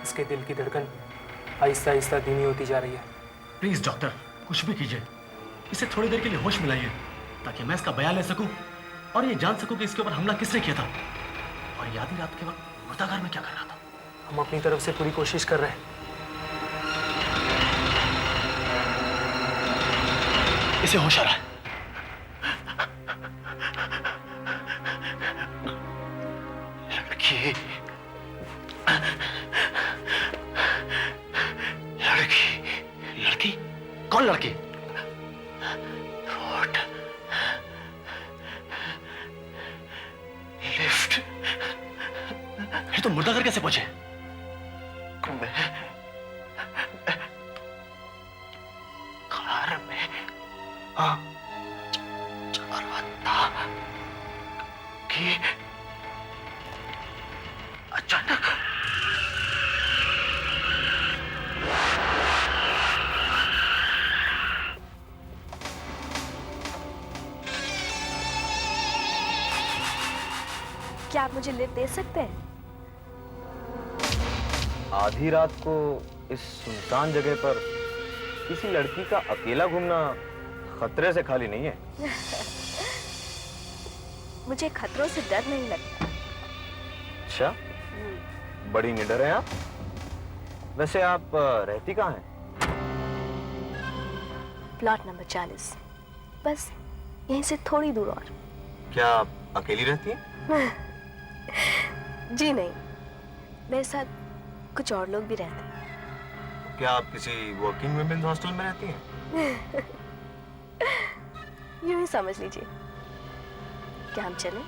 इसके दिल की धड़कन आहिस्ता आहिस्ता धीमी होती जा रही है। प्लीज डॉक्टर, कुछ भी कीजिए, इसे थोड़ी देर के लिए होश में लाइए ताकि मैं इसका बयान ले सकूं और ये जान सकूं कि इसके ऊपर हमला किसने किया था और ये आधी रात के वक्त मुर्दाघर में क्या कर रहा था। हम अपनी तरफ से पूरी कोशिश कर रहे हैं। इसे होश आ रहा है। लड़की लड़की लड़की कौन लड़की? रोड, लिफ्ट, ये तो मुर्दाघर कैसे पहुंचे? कार में चार था कि अचानक क्या आप मुझे लिफ्ट दे सकते हैं? आधी रात को इस सुनसान जगह पर किसी लड़की का अकेला घूमना खतरे से खाली नहीं है। मुझे खतरों से डर नहीं लगता। अच्छा, बड़ी निडर हैं आप। वैसे आप रहती कहाँ हैं? प्लॉट नंबर 40, बस यहीं से थोड़ी दूर और। क्या आप अकेली रहती हैं? जी नहीं, मेरे साथ कुछ और लोग भी रहते हैं। क्या आप किसी वर्किंग वुमेन्स हॉस्टल में रहती हैं? यूं ही समझ लीजिए। क्या हम चलें?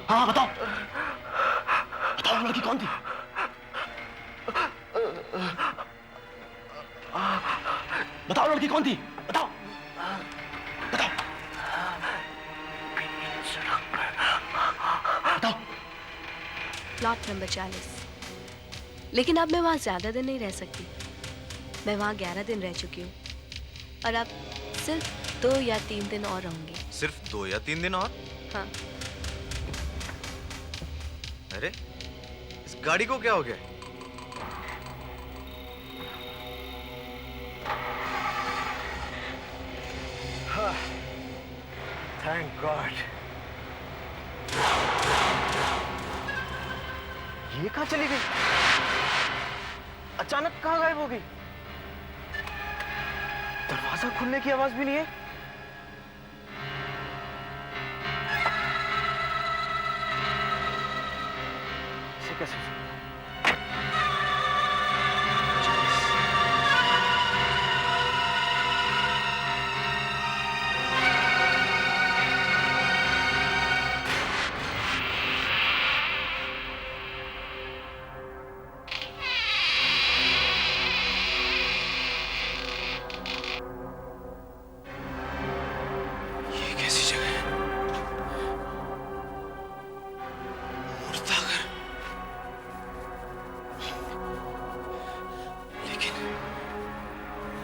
हाँ, बताओ बताओ, लड़की कौन थी? बताओ लड़की कौन थी? बताओ बताओ बताओ। प्लॉट नंबर 40, लेकिन अब मैं वहां ज्यादा दिन नहीं रह सकती। मैं वहां 11 दिन रह चुकी हूँ और अब सिर्फ 2 या 3 दिन और रहूंगी। सिर्फ 2 या 3 दिन और? हाँ। अरे, इस गाड़ी को क्या हो गया? Thank God. ये कहाँ चली गई? अचानक कहाँ गायब हो गई? दरवाजा खुलने की आवाज भी नहीं है। इसे कैसे?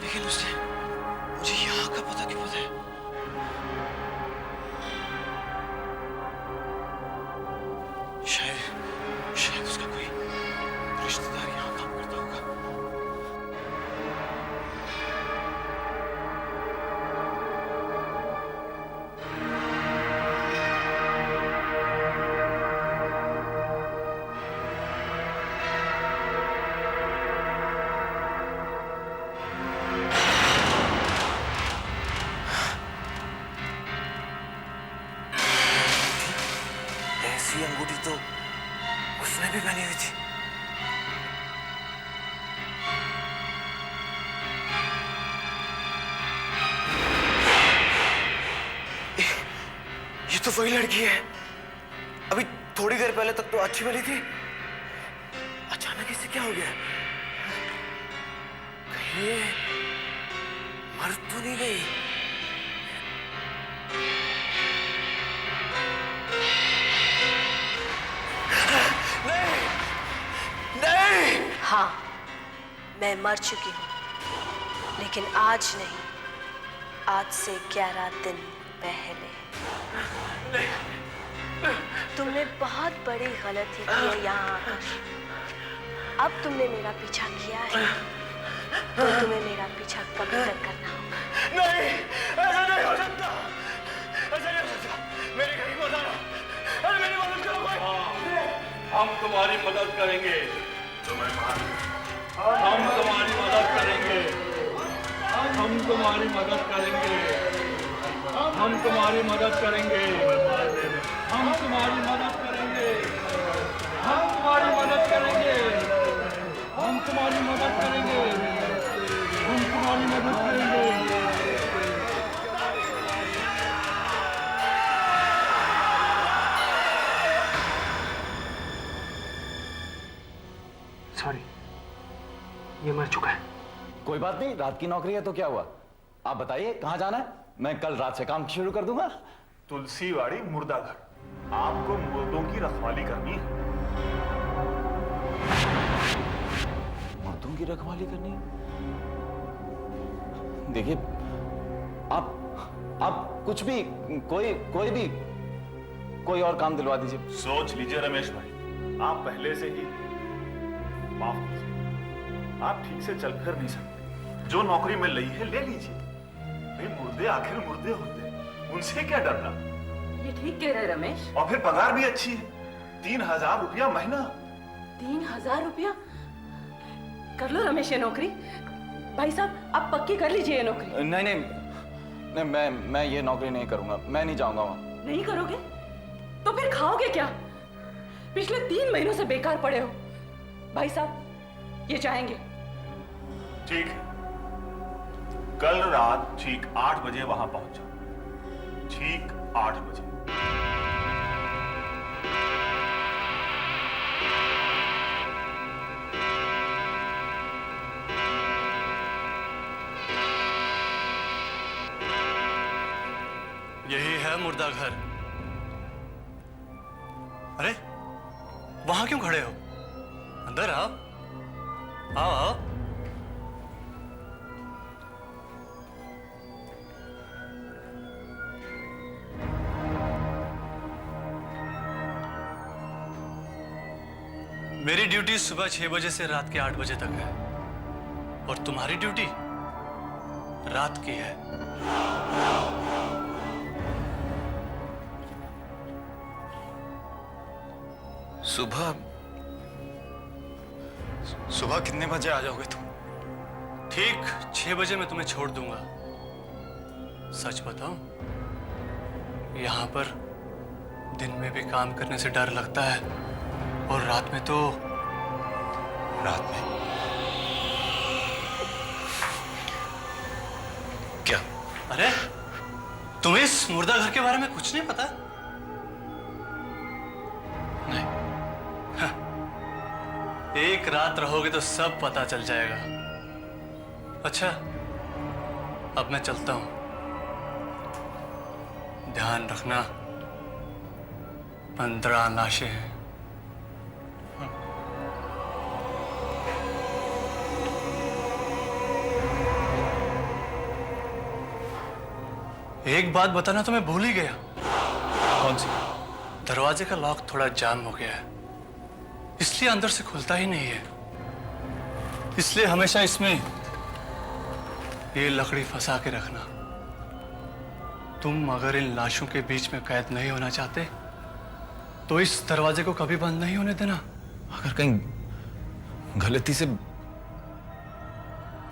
लेकिन उसने मुझे यहाँ का पता क्यों बताया? शायद उसका कोई रिश्तेदार यहाँ काम करता होगा। ऐसी अंगूठी तो उसने भी पहनी हुई थी। ये तो वही लड़की है। अभी थोड़ी देर पहले तक तो अच्छी वाली थी, अचानक इसे क्या हो गया? कहीं ये मर तो नहीं गई? हाँ, मैं मर चुकी हूँ, लेकिन आज नहीं, आज से 11 दिन पहले। तुमने बहुत बड़ी गलती की है यहाँ आकर। अब तुमने मेरा पीछा किया है तो तुम्हें मेरा पीछा कभी तक करना होगा। नहीं, ऐसा नहीं हो सकता, ऐसा नहीं हो सकता। मेरे घर को बताना, अरे मेरी मदद करो कोई। हम तुम्हारी मदद करेंगे, हम तुम्हारी मदद करेंगे, हम तुम्हारी मदद करेंगे, हम तुम्हारी मदद करेंगे, हम तुम्हारी मदद करेंगे, हम तुम्हारी मदद करेंगे, हम तुम्हारी मदद करेंगे, हम तुम्हारी मदद करेंगे। सॉरी, ये मर चुका है। कोई बात नहीं, रात की नौकरी है तो क्या हुआ। आप बताइए कहाँ जाना है, मैं कल रात से काम शुरू कर दूंगा। तुलसीवाड़ी मुर्दा घर, आपको मुर्दों की रखवाली करनी है। मुर्दों की रखवाली करनी है? देखिए, आप कुछ भी, कोई और काम दिलवा दीजिए। सोच लीजिए रमेश भाई, आप पहले से ही माफ कीजिए, आप ठीक से चल फिर नहीं सकते। जो नौकरी मिल रही है ले लीजिए। भाई मुर्दे आखिर मुर्दे होते हैं, उनसे क्या डरना। ये ठीक कह रहे रमेश। और फिर पगार भी अच्छी है, 3000 रुपया महीना। 3000 रुपया? कर लो रमेश ये नौकरी। भाई साहब आप पक्की कर लीजिए ये नौकरी। नहीं, मैं ये नौकरी नहीं करूंगा, मैं नहीं जाऊंगा वहां। नहीं करोगे तो फिर खाओगे क्या? पिछले 3 महीनों से बेकार पड़े हो। भाई साहब ये चाहेंगे। ठीक है, कल रात ठीक 8 बजे वहां पहुंच जाओ। ठीक 8 बजे। यही है मुर्दा घर। अरे वहां क्यों खड़े हो? अंदर आओ, आओ आओ। मेरी ड्यूटी सुबह 6 बजे से रात के 8 बजे तक है और तुम्हारी ड्यूटी रात की है। सुबह कितने बजे आ जाओगे तुम? ठीक 6 बजे मैं तुम्हें छोड़ दूंगा। सच बताऊं, यहां पर दिन में भी काम करने से डर लगता है और रात में तो क्या? अरे तुम्हें इस मुर्दा घर के बारे में कुछ नहीं पता? नहीं, एक रात रहोगे तो सब पता चल जाएगा। अच्छा, अब मैं चलता हूं। ध्यान रखना, 15 लाशें हैं। एक बात बताना तो मैं भूल ही गया। कौन सी? दरवाजे का लॉक थोड़ा जाम हो गया है, इसलिए अंदर से खुलता ही नहीं है। इसलिए हमेशा इसमें ये लकड़ी फंसा के रखना। तुम अगर इन लाशों के बीच में कैद नहीं होना चाहते तो इस दरवाजे को कभी बंद नहीं होने देना। अगर कहीं गलती से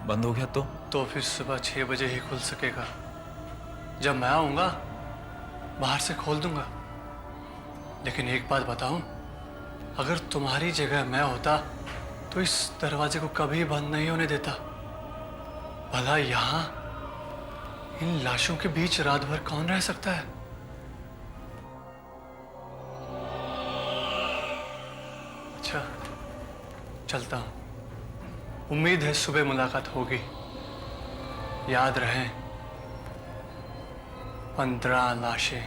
बंद हो गया तो फिर सुबह 6 बजे ही खुल सकेगा। जब मैं आऊंगा बाहर से खोल दूंगा। लेकिन एक बात बताऊं, अगर तुम्हारी जगह मैं होता तो इस दरवाजे को कभी बंद नहीं होने देता। भला यहां इन लाशों के बीच रात भर कौन रह सकता है? अच्छा, चलता हूं। उम्मीद है सुबह मुलाकात होगी। याद रहे, 15 लाशें।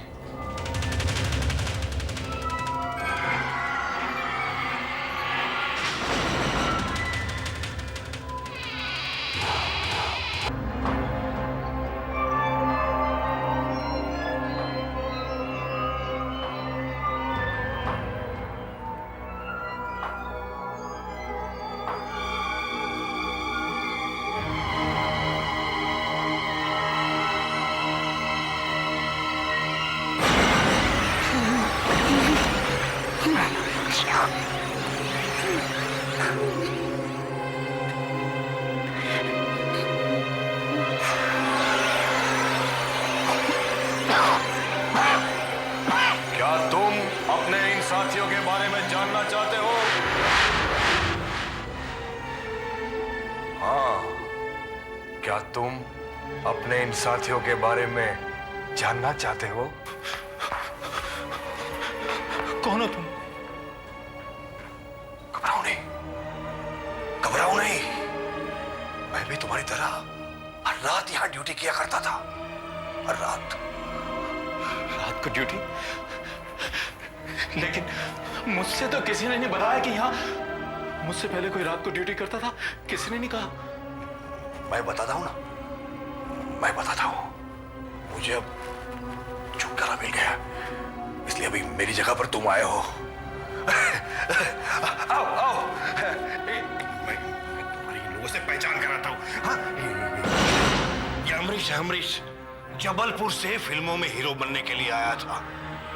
क्या तुम अपने इन साथियों के बारे में जानना चाहते हो? हाँ, क्या तुम अपने इन साथियों के बारे में जानना चाहते हो? कौन हो तुम? घबराओ नहीं, घबराओ नहीं। मैं भी तुम्हारी तरह हर रात यहां ड्यूटी किया करता था। हर रात रात को ड्यूटी? लेकिन मुझसे तो किसी ने नहीं बताया कि यहाँ मुझसे पहले कोई रात को ड्यूटी करता था। किसी ने नहीं कहा। मैं बताता हूं ना, मैं बताता हूं। मुझे अब छुटकारा मिल गया, इसलिए अभी मेरी जगह पर तुम आए हो। आओ आओ, मैं तुम्हारी लोगों से पहचान कराता हूं। हाँ? ये अमरीश है, अमरीश। जबलपुर से फिल्मों में हीरो बनने के लिए आया था।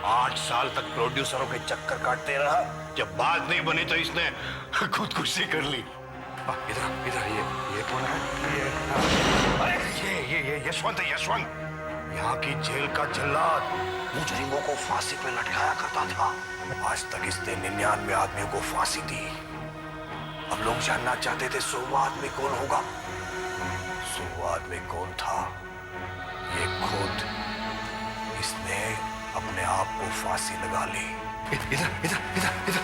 8 साल तक प्रोड्यूसरों के चक्कर काटते रहा। जब बात नहीं बनी तो इसने खुदकुशी कर ली। इधर इधर, ये कौन है? अरे ये यशवंत है, यशवंत। यहाँ की जेल का जल्लाद मुजरिमों को फांसी पे लटकाया करता था। आज तक इसने 99 आदमियों को फांसी दी। अब लोग जानना चाहते थे 100 आदमी कौन होगा। 100 आदमी कौन था? ये खुद इसने अपने आप को फांसी लगा ली। इधर इधर इधर इधर,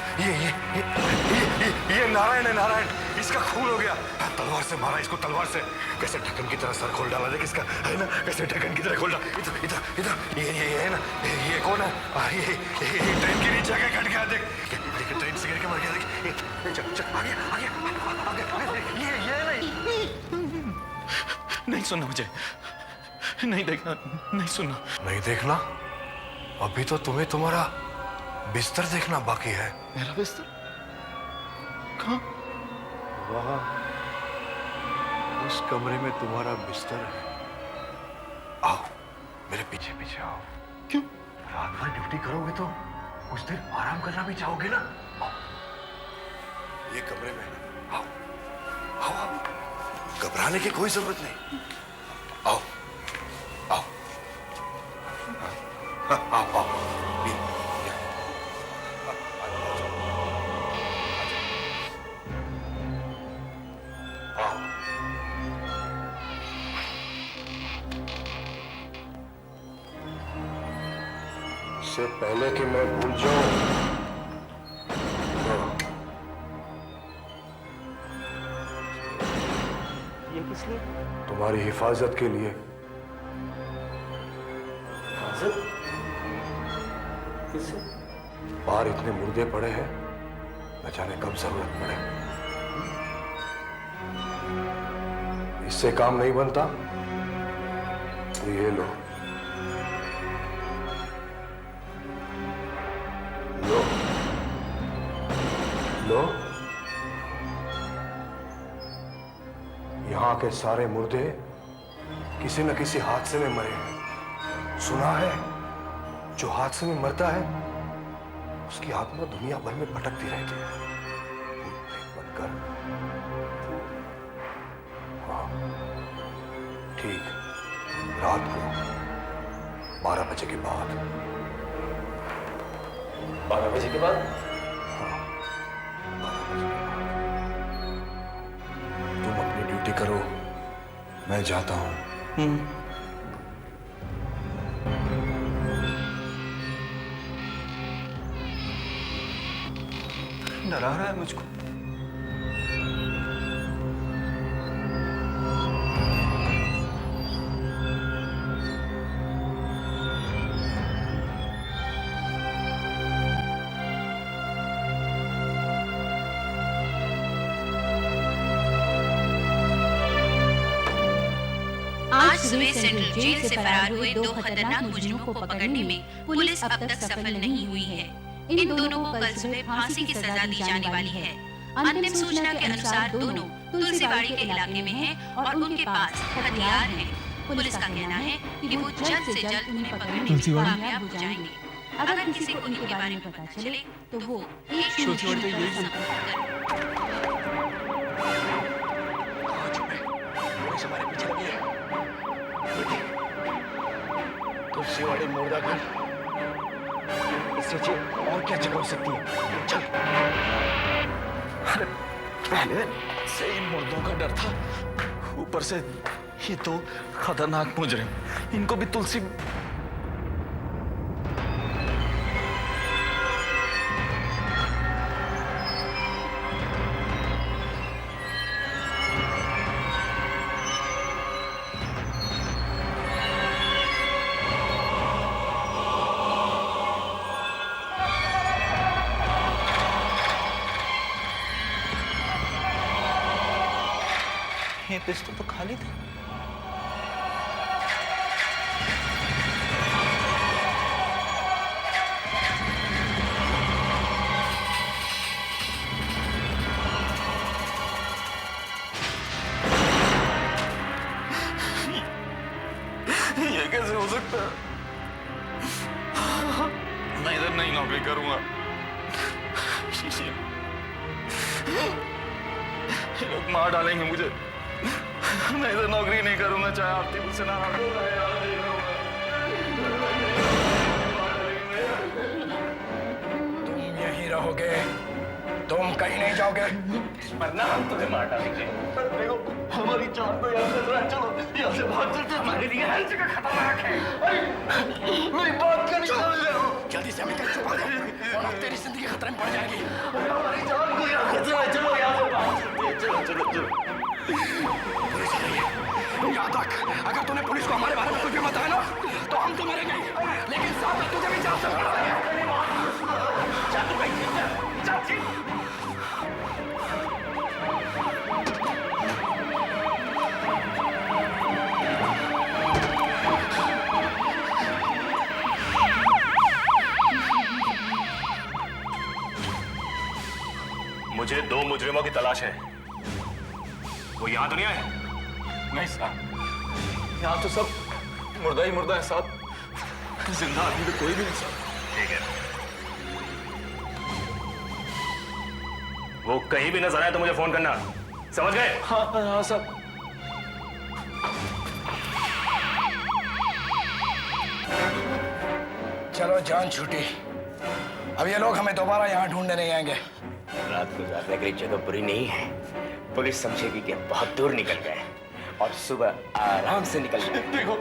ये नारायण है, नारायण। इसका खून हो गया। तलवार से मारा इसको, तलवार से। कैसे ढक्कन की तरह सर खोल डाला, देख इसका, है ना? कैसे ढक्कन की तरह खोल डाला। इधर इधर इधर, ये है ना? ये कौन है? ये ट्रेन के नीचे आके कट गया। देख देख, ट्रेन से गिर के मर गया। देख, चल चल, आगे आगे आगे। ये नहीं। नहीं सुनना मुझे, नहीं देखना, नहीं सुनना। नहीं देखना? अभी तो तुम्हें तुम्हारा बिस्तर देखना बाकी है। मेरा बिस्तर? कहाँ? वहाँ उस कमरे में तुम्हारा बिस्तर है। आओ, मेरे पीछे पीछे आओ। क्यों? रात भर ड्यूटी करोगे तो कुछ देर आराम करना भी चाहोगे ना? आओ, ये कमरे में। आओ आओ आओ, घबराने की कोई जरूरत नहीं। आओ आओ आओ आओ। इससे पहले कि मैं भूल जाऊं, ये किस लिए? तुम्हारी हिफाजत के लिए। हिफाजत? किससे? बाहर इतने मुर्दे पड़े हैं, न जाने कब जरूरत पड़े। इससे काम नहीं बनता तो ये लो, लो लो। यहां के सारे मुर्दे किसी न किसी हादसे में मरे हैं। सुना है, जो हादसे में मरता है उसकी आत्मा दुनिया भर में भटकती रहती है, बनकर। हाँ, ठीक रात को 12 बजे के बाद। 12 बजे के बाद? हाँ, 12 बजे के बाद। तुम अपनी ड्यूटी करो, मैं जाता हूं। डरा रहा है मुझको। आज सुबह सेंट्रल जेल से फरार हुए 2 खतरनाक मुजरिमों को पकड़ने में पुलिस अब तक सफल नहीं हुई है। इन दोनों को कल सुबह फांसी की सजा दी जाने वाली है। अंतिम सूचना के अनुसार दोनों तुलसीबाड़ी के इलाके में हैं और उनके पास हथियार हैं। पुलिस का कहना है कि वो जल्द से जल्द उन्हें पकड़ने में कामयाब हो जाएंगे। अगर किसी को इनके बारे में पता चले तो वो 103 पर संपर्क करें। हमारे पीछे लगी है। तुलसी वाली मुर्दा घर, इससे अच्छी और क्या जगह हो सकती है? चल। अरे पहले से इन मुर्दों का डर था, ऊपर से ये तो खतरनाक मुजरिम, इनको भी तुलसी। ये पिस्टल तो खाली था। ये कैसे हो सकता है? मैं इधर नहीं नौकरी करूंगा। ये लोग मार डालेंगे मुझे। मैं इधर नौकरी नहीं करूंगा, चाहे आरती मुझसे नाराज हो जाए। तुम यहीं रहोगे, तुम कहीं नहीं जाओगे, वरना हम तुम्हें मार डालेंगे। देखो हमारी जान तो यहाँ से है, चलो यहाँ से भाग चलते। हमारे लिए हर जगह खतरनाक है। मेरी बात कर, जल्दी से हमें कहीं छुपा दे और तेरी जिंदगी खतरे में पड़ जाएगी। हमारी जान को यहाँ खतरा है, चलो यहाँ से भाग चलते। चलो चलो चलो। याद रख, अगर तूने पुलिस को हमारे बारे में कुछ भी बताया ना तो हम तो मरेंगे, लेकिन साथ में तुझे भी जान से पड़ा है। चल तू कहीं चल। मुझे 2 मुजरिमों की तलाश है। वो यहाँ तो नहीं आए? नहीं साहब, यहाँ तो सब मुर्दा ही मुर्दा है साहब, जिंदा आदमी तो कोई भी नहीं साहब। ठीक है, वो कहीं भी नजर आए तो मुझे फोन करना, समझ गए? हाँ हाँ साहब। चलो जान छूटी, अब ये लोग हमें दोबारा यहाँ ढूंढने नहीं आएंगे। रात गुजारने के लिए जगह बुरी नहीं है, पुलिस समझेगी कि बहुत दूर निकल गए और सुबह आराम से निकल गए। देखो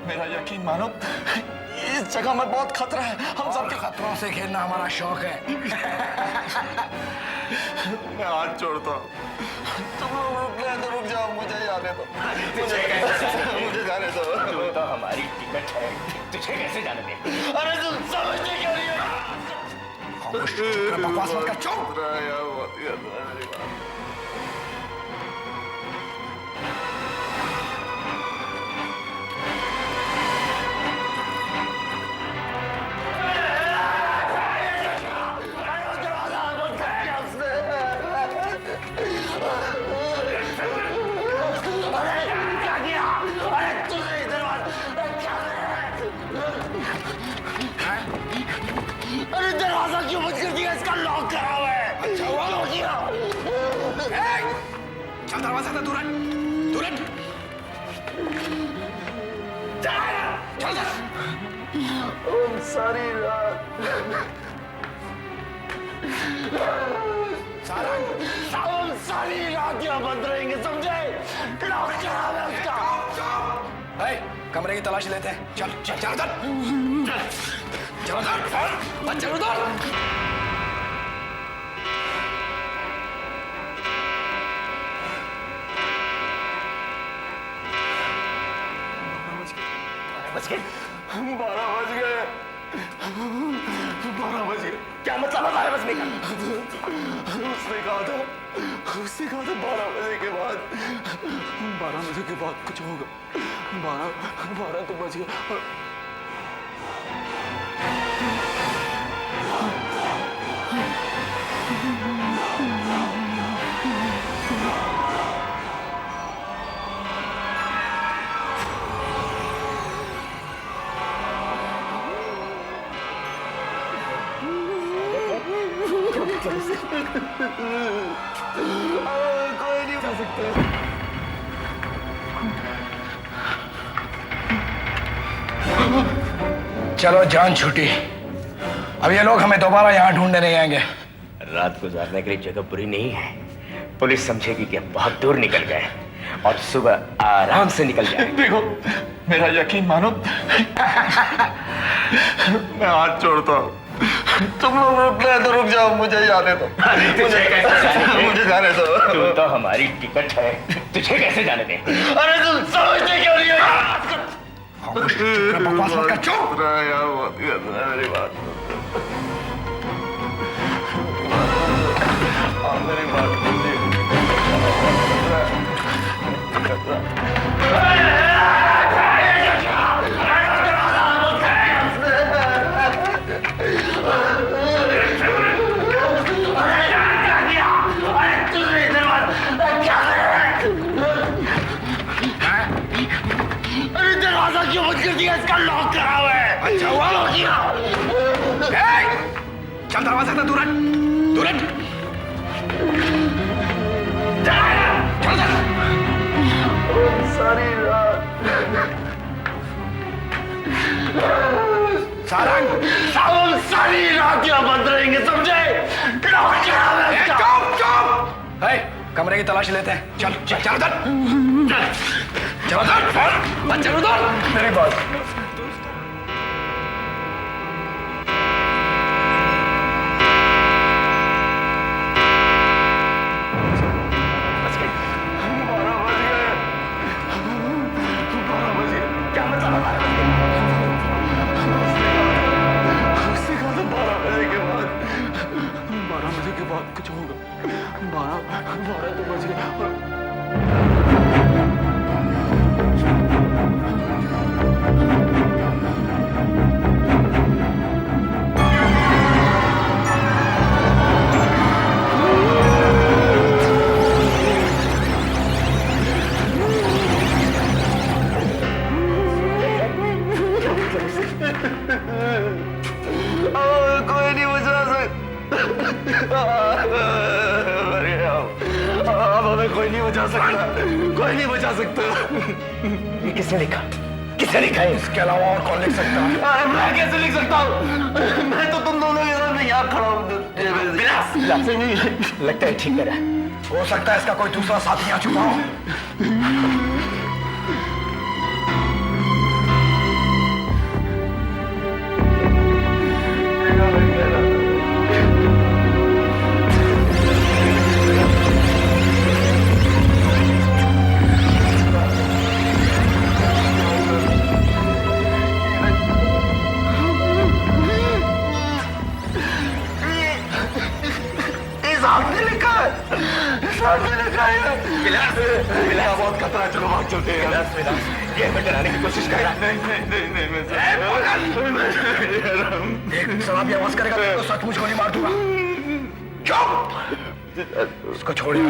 मेरा यकीन मानो, इस जगह में बहुत खतरा है, हम सब के खतरों से खेलना हमारा शौक है। मैं हाथ जोड़ता हूँ, तुम लोग रुक गए तो रुक जाओ, मुझे जाने दो, मुझे जाने दो। तू तो हमारी टिकट है, तुझे कैसे जाने दे? अरे तुम समझते क्यों नहीं हो? बकवास मत कर, चुप। अरे दरवाजा क्यों बंद कर दिया? इसका लॉक करा हुआ है। अच्छा हुआ लॉक किया। चल दरवाजा से दूर हट, दूर हट। चल ओम सारी रात सारी रात यहाँ बंद रहेंगे, समझे? लॉक करा हुआ है उसका। कमरे की तलाशी लेते हैं, चल चल चल उधर, चल उधर, चल उधर। बच गए? 12 बज गए, 12 बज गए। क्या मतलब 12 बजने का? उसने कहा था 12 बजे के बाद, 12 बजे के बाद कुछ होगा। 12 तो बज गया। चलो जान छूटी। अब ये लोग हमें दोबारा यहाँ ढूंढने नहीं आएंगे। रात गुजारने के लिए जगह बुरी नहीं है। पुलिस समझेगी कि हम बहुत दूर निकल गए और सुबह आराम से निकल जाएंगे। देखो मेरा यकीन मानो, मैं हाथ छोड़ता हूँ। तुम लोग रुक रहे तो रुक जाओ, मुझे जाने दो। मुझे जाने दो। तू तो हमारी टिकट है, तुझे कैसे जाने दें? अरे तुम समझते क्यों नहीं हो? बकवास मत कर, चुप रहा यार, बहुत मेरी बात। मेरी बात दरवाजा क्यों बंद कर दिया? इसका लॉक करा हुआ है। अच्छा हुआ लॉक किया। चल दरवाजा से दूर हट, दूर हट। सारी रात सारी रात यहाँ बंद रहेंगे, समझे? चुप। कमरे की तलाशी लेते हैं। चल चल चल उधर, चल उधर, चल उधर। मेरी बात कुछ होगा। 12 तो बज गए। कोई नहीं बचा सकता। अब हमें कोई नहीं बचा सकता, कोई नहीं बचा सकता। ये किसने लिखा? किसने लिखा है? इसके अलावा और कौन लिख सकता है? मैं कैसे लिख सकता हूँ? मैं तो तुम दोनों के सामने यहाँ खड़ा हूँ। लगता है ठीक करा। हो सकता है इसका कोई दूसरा साथी यहाँ छुपा हो। बहुत खतरा है, चलो भाग चलते हैं। ये हमें डराने की कोशिश कर रहा है। नहीं एक शराबी आवाज करेगा तो सचमुच गोली मार दूंगा। चुप! उसको छोड़िए।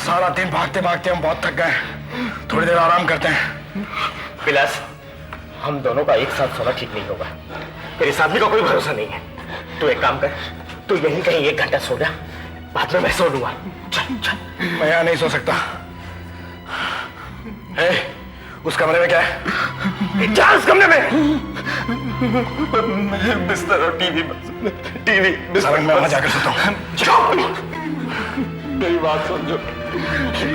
सारा दिन भागते भागते हम बहुत थक गए, थोड़ी देर आराम करते हैं। विलास, हम दोनों का एक साथ सोना ठीक नहीं होगा। तेरे साथी का कोई भरोसा नहीं है। तू एक काम कर, तू यहीं कहीं 1 घंटा सो जा, बाद में मैं सो लूंगा। चल चल। मैं यहाँ नहीं सो सकता। उस कमरे में क्या है? क्या उस कमरे में? बिस्तर और टीवी बिस्तर में वहां जाकर सोता हूँ। मेरी बात समझो।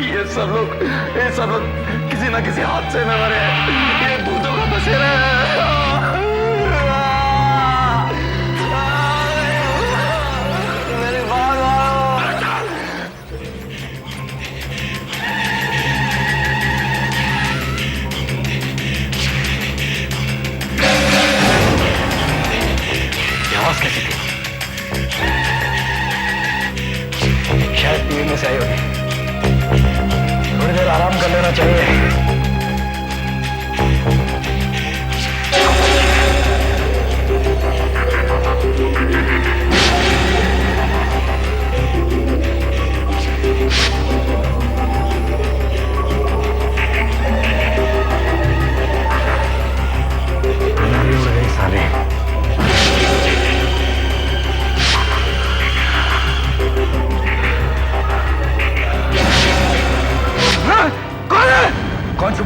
ये सब लोग किसी ना किसी हादसे में मरे हैं। ये भूतों का बसेरा है। मेरी बात आवाज कैसी थी? शायद टीवी में से आई होगी। थोड़ी देर आराम कर लेना चाहिए।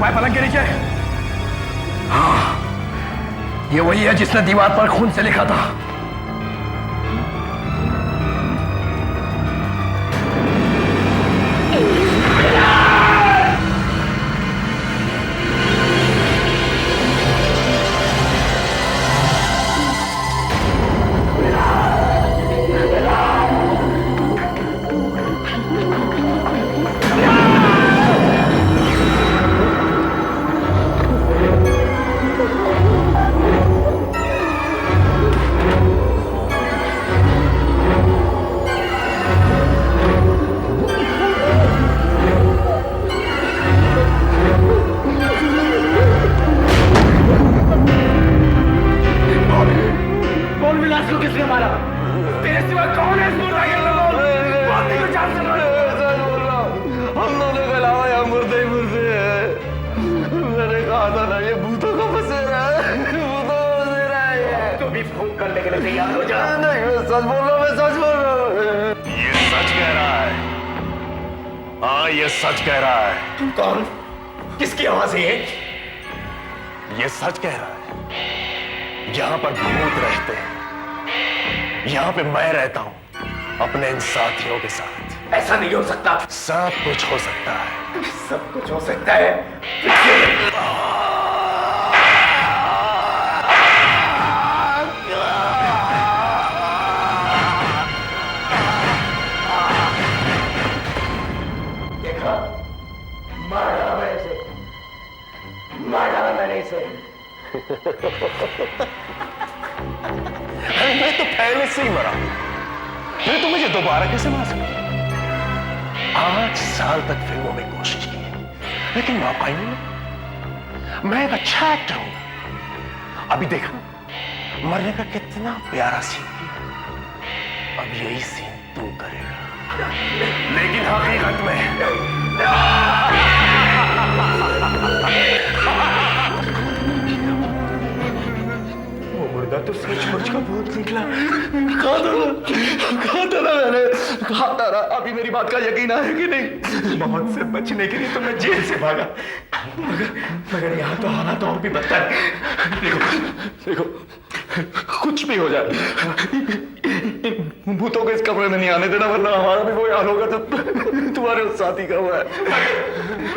छुपाए पलंग के नीचे? हाँ, ये वही है जिसने दीवार पर खून से लिखा था। ये सच कह रहा है। तुम कौन? किसकी आवाज है ये? ये सच कह रहा है। यहां पर भूत रहते हैं, यहां पे मैं रहता हूं अपने इन साथियों के साथ। ऐसा नहीं हो सकता। सब कुछ हो सकता है। सब कुछ हो सकता है। अरे मैं तो पहले से ही मरा हूं, फिर तो मुझे दोबारा कैसे मार सकते? 8 साल तक फिल्मों में कोशिश की, लेकिन मौका ही नहीं मिला। मैं एक अच्छा एक्टर हूं। अभी देखा मरने का कितना प्यारा सीन किया। अब यही सीन तू करेगा, लेकिन हकीकत में तो सचमुच का भूत निकला। कहा था ना मैंने, कहा था ना। अभी मेरी बात का यकीन है कि नहीं? मौत से बचने के लिए तो मैं जेल से भागा, मगर यहाँ तो हालात तो और भी बदतर है। देखो कुछ भी हो जाए, भूतों को इस कमरे में नहीं आने देना, वरना हमारा भी वो हाल होगा तो तुम्हारे उस साथी का हुआ है।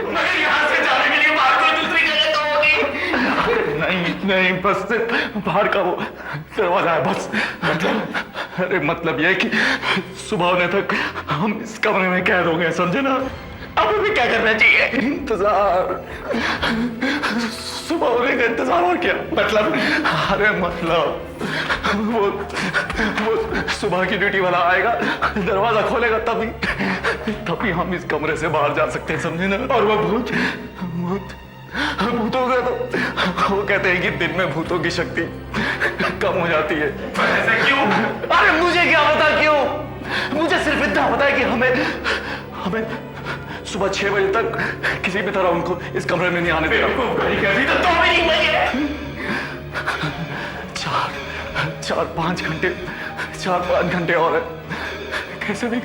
मगर यहाँ से जाने के लिए बाहर कोई दूसरी जगह तो होगी। नहीं, बस बाहर का वो दरवाजा है बस। अरे मतलब ये कि सुबह होने तक हम इस कमरे में कैद हो गए, समझे ना? अब हमें क्या करना चाहिए? इंतजार। सुबह होने का इंतजार और क्या मतलब? अरे मतलब वो सुबह की ड्यूटी वाला आएगा, दरवाजा खोलेगा, तभी हम इस कमरे से बाहर जा सकते हैं, समझे ना? और वो भूतों का तो वो कहते हैं कि दिन में भूतों की शक्ति कम हो जाती है। ऐसे क्यों? अरे मुझे क्या पता क्यों? मुझे सिर्फ इतना पता है कि हमें सुबह 6 बजे तक किसी भी तरह उनको इस कमरे में नहीं आने देना। तो 4-5 घंटे और है। कैसे भी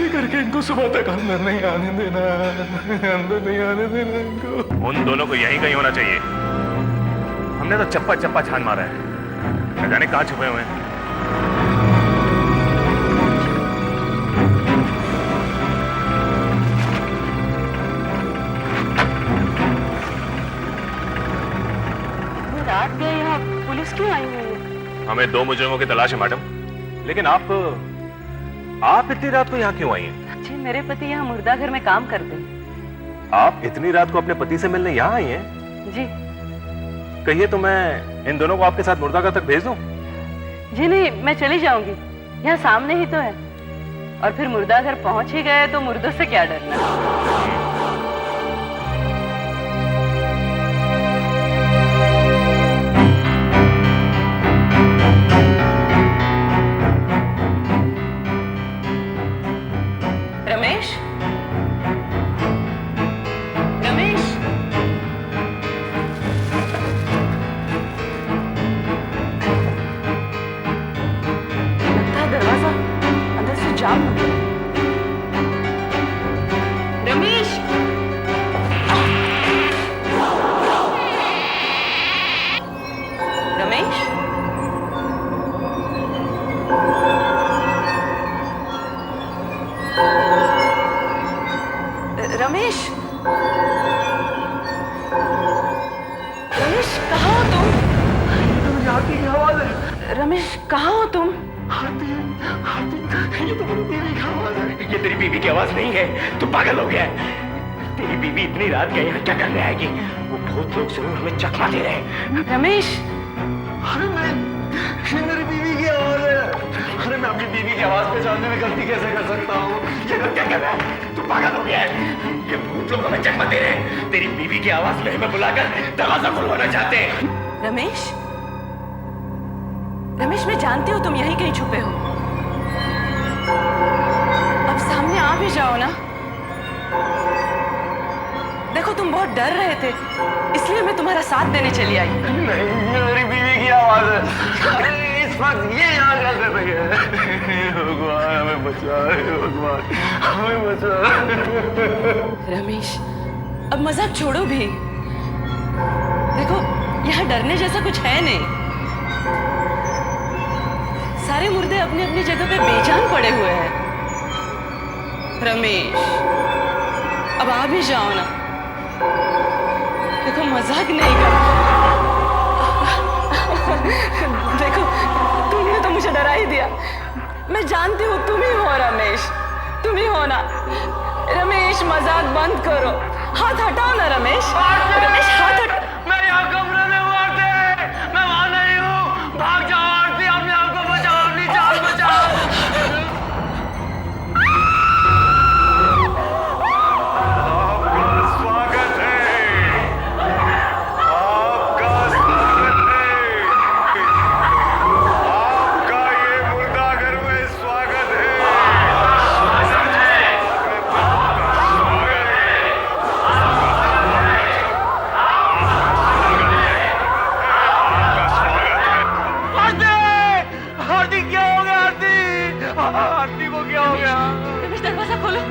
करके इनको सुबह तक अंदर नहीं आने देना इनको। उन दोनों को यहीं कहीं होना चाहिए। हमने तो चप्पा छान मारा है, न जाने कहां छुपे हुए हैं। रात गए यहाँ पुलिस क्यों आई हुई है? हमें 2 मुजरिमों की तलाश है मैडम, लेकिन आप इतनी रात को यहाँ क्यों आई हैं? जी मेरे पति यहाँ मुर्दा घर में काम करते हैं। आप इतनी रात को अपने पति से मिलने यहाँ आई हैं? जी। कहिए तो मैं इन दोनों को आपके साथ मुर्दाघर तक भेज दूं? जी नहीं, मैं चली जाऊंगी, यहाँ सामने ही तो है। और फिर मुर्दा घर पहुंच ही गए तो मुर्दों से क्या डरना। रमेश, लगता है दरवाजा अंदर से जाम हो गया। रमेश, रमेश, रमेश कहाँ हो तुम? हाथी की आवाज है। रमेश कहाँ हो तुम? हाथी, हाथी, ये तो मेरी बीवी की आवाज है। ये तेरी बीवी की आवाज नहीं है, तू पागल हो गया है। तेरी बीवी इतनी रात गई यहाँ क्या करने आएगी? वो बहुत लोग जरूर हमें चकमा दे रहे हैं। रमेश, अरे ये मेरी बीवी की आवाज है। अरे मैं अपनी बीवी की आवाज पहचानने में गलती कैसे कर सकता हूँ? ये लोग क्या कर रहा है? तू पागल हो गया है। ये भूत लोग हमें चकमा दे रहे हैं। तेरी बीवी की आवाज में हमें बुलाकर दरवाजा खुलवाना चाहते हैं। रमेश, रमेश मैं जानती हूँ तुम यहीं कहीं छुपे हो। अब सामने आ भी जाओ ना। देखो तुम बहुत डर रहे थे, इसलिए मैं तुम्हारा साथ देने चली आई। नहीं, ये मेरी बीवी की आवाज है। अरे इस वक्त ये यहाँ क्या कर रही है? भगवान हमें बचा, भगवान हमें बचा। रमेश, अब मजाक छोड़ो भी। देखो यहाँ डरने जैसा कुछ है नहीं। सारे मुर्दे अपनी अपनी जगह पे बेजान पड़े हुए हैं। रमेश, अब आ भी जाओ ना। देखो मजाक नहीं कर। देखो तुमने तो मुझे डरा ही दिया। मैं जानती हूँ तुम ही हो रमेश, तुम ही हो ना। रमेश मजाक बंद करो, हाथ हटाओ ना रमेश। रमेश हाथ हटा। मैं यहाँ कमरे में हूँ आरती, मैं वहाँ नहीं हूँ। भाग जाओ आरती, अपने आप को बचाओ, अपनी जान बचाओ। आपका स्वागत है, आपका स्वागत है, आपका ये मुर्दाघर में स्वागत है। आरती क्या हो गया? आरती को क्या हो गया? रमेश दरवाजा खोलो।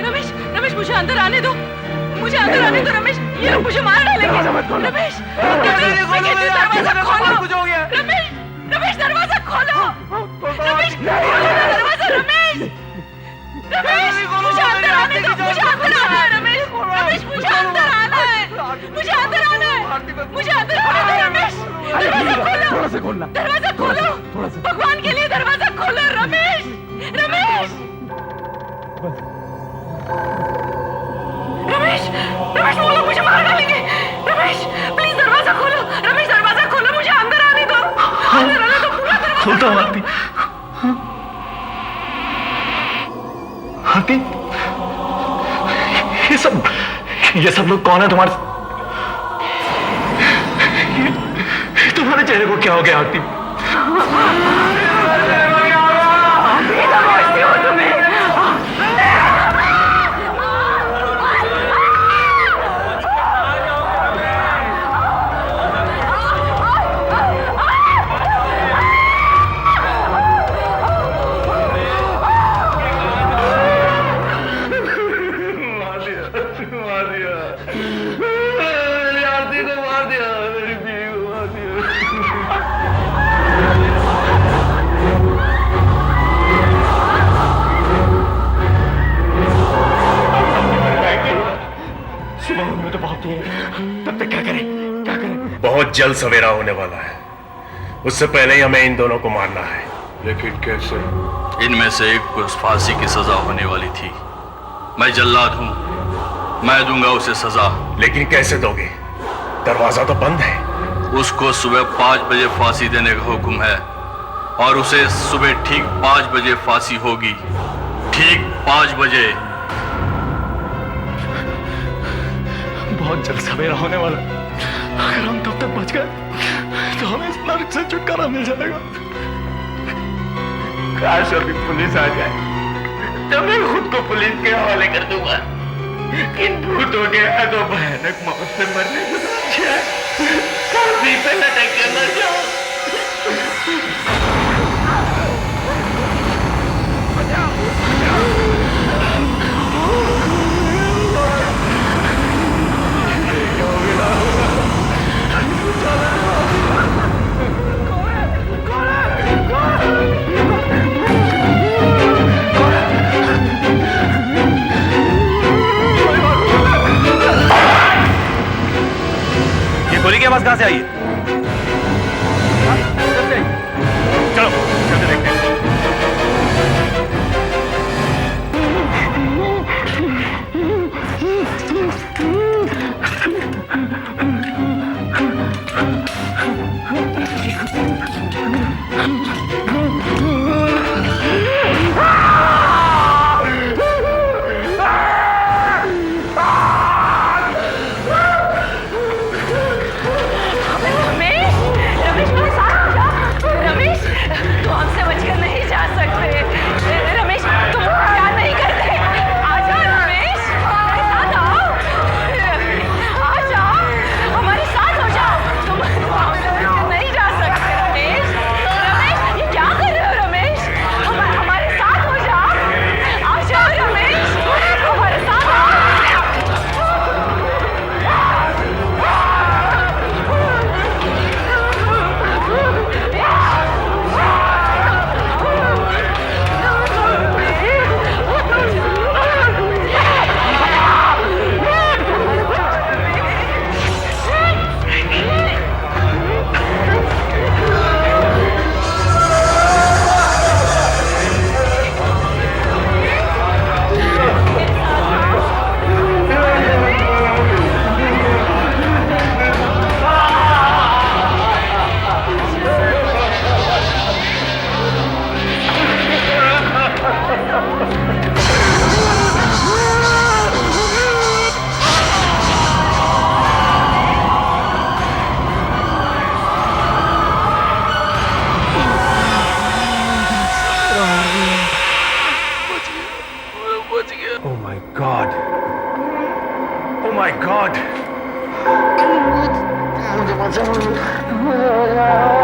रमेश, रमेश मुझे अंदर आने दो, मुझे अंदर आने दो। रमेश ये लोग मुझे मार डालेंगे। रमेश दरवाजा खोलो। कुछ हो गया? रमेश, रमेश दरवाजा खोलो। रमेश खोलो ना दरवाजा। रमेश, रमेश मुझे अंदर आने दो, मुझे अंदर आना है। रमेश, रमेश मुझे अंदर आना है, मुझे अंदर आना है, मुझे अंदर आने दो। रमेश दरवाजा खोलो, थोड़ा सा खोलना, दरवाजा खोलो, भगवान के लिए दरवाजा खोलो। रमेश, रमेश, रमेश, रमेश वो लोग मुझे मार डालेंगे। रमेश प्लीज दरवाजा खोलो। रमेश दरवाजा खोलो, मुझे अंदर आने दो, अंदर आने दो। पूरा दरवाजा खोलता हूँ आरती। आरती, ये सब लोग कौन है? तुम्हारे चेहरे को क्या हो गया आरती? तब तक क्या करें, क्या करें? बहुत जल्द सवेरा होने वाला है, उससे पहले ही हमें इन दोनों को मारना है। लेकिन कैसे? इनमें से एक को फांसी की सजा होने वाली थी। मैं जल्लाद हूं, मैं दूंगा उसे सजा। लेकिन कैसे दोगे? दरवाजा तो बंद है। उसको सुबह 5 बजे फांसी देने का हुक्म है और उसे सुबह ठीक 5 बजे फांसी होगी। ठीक 5 बजे। बहुत जल्द सवेरा होने वाला। अगर हम तब तक बच गए तो हमें इस नर्क से छुटकारा मिल जाएगा। काश अभी पुलिस आ जाए तो मैं खुद को पुलिस के हवाले कर दूंगा। इन भूतों के हाथों भयानक मौत से मरने से फांसी पे लटक के मर जाओ। आवाज कहां से आई है? चलो चलते देखते हैं।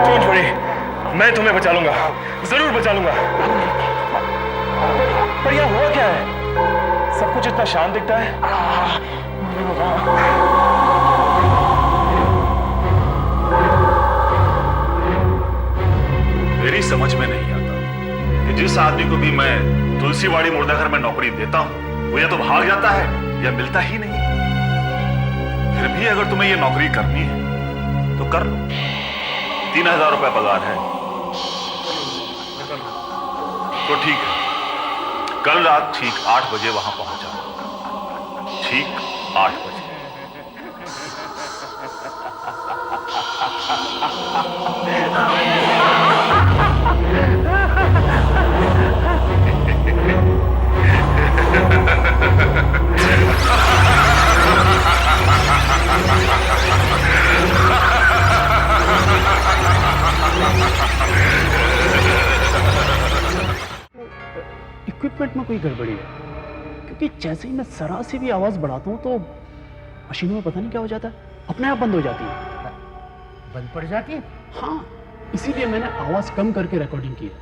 डोंट वरी, मैं तुम्हें बचा लूंगा, जरूर बचा लूंगा। पर यह हुआ क्या है? सब कुछ इतना शांत दिखता है। मेरी समझ में नहीं आता कि जिस आदमी को भी मैं तुलसीवाड़ी मुर्दाघर में नौकरी देता हूं वो या तो भाग जाता है या मिलता ही नहीं। फिर भी अगर तुम्हें ये नौकरी करनी है तो कर लो, 3000 रुपए पगार है। तो ठीक है, कल रात ठीक 8 बजे वहां पहुंच जाओ। ठीक 8 बजे। इक्विपमेंट में कोई गड़बड़ी है, क्योंकि जैसे ही मैं जरा सी भी आवाज बढ़ाता हूं तो मशीनों में पता नहीं क्या हो जाता है, अपने आप बंद हो जाती है। बंद पड़ जाती है? हाँ, इसीलिए मैंने आवाज कम करके रिकॉर्डिंग की है,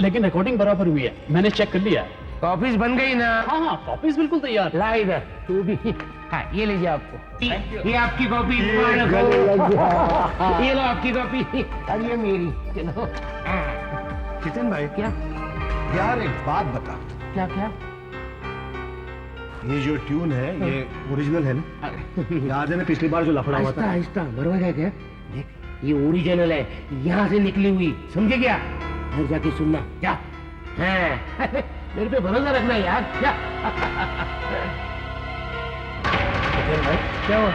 लेकिन रिकॉर्डिंग बराबर हुई है, मैंने चेक कर लिया है। कॉपीज बन गई ना? हाँ हाँ, कॉपीज बिल्कुल तैयार। ला इधर तू भी। हाँ, ये लीजिए आपको, ये आपकी कॉपी, ये लो आपकी कॉपी, और ये मेरी। चलो किशन भाई, क्या यार एक बात बता। क्या क्या? ये जो ट्यून है ये ओरिजिनल है ना? याद है ना पिछली बार जो लफड़ा हुआ था? आहिस्ता बरोबर है क्या? देख, ये ओरिजिनल है, यहाँ से निकली हुई, समझे क्या? घर जाके सुनना क्या? हाँ मेरे पे भरोसा रखना यार। क्या भाई क्या हुआ?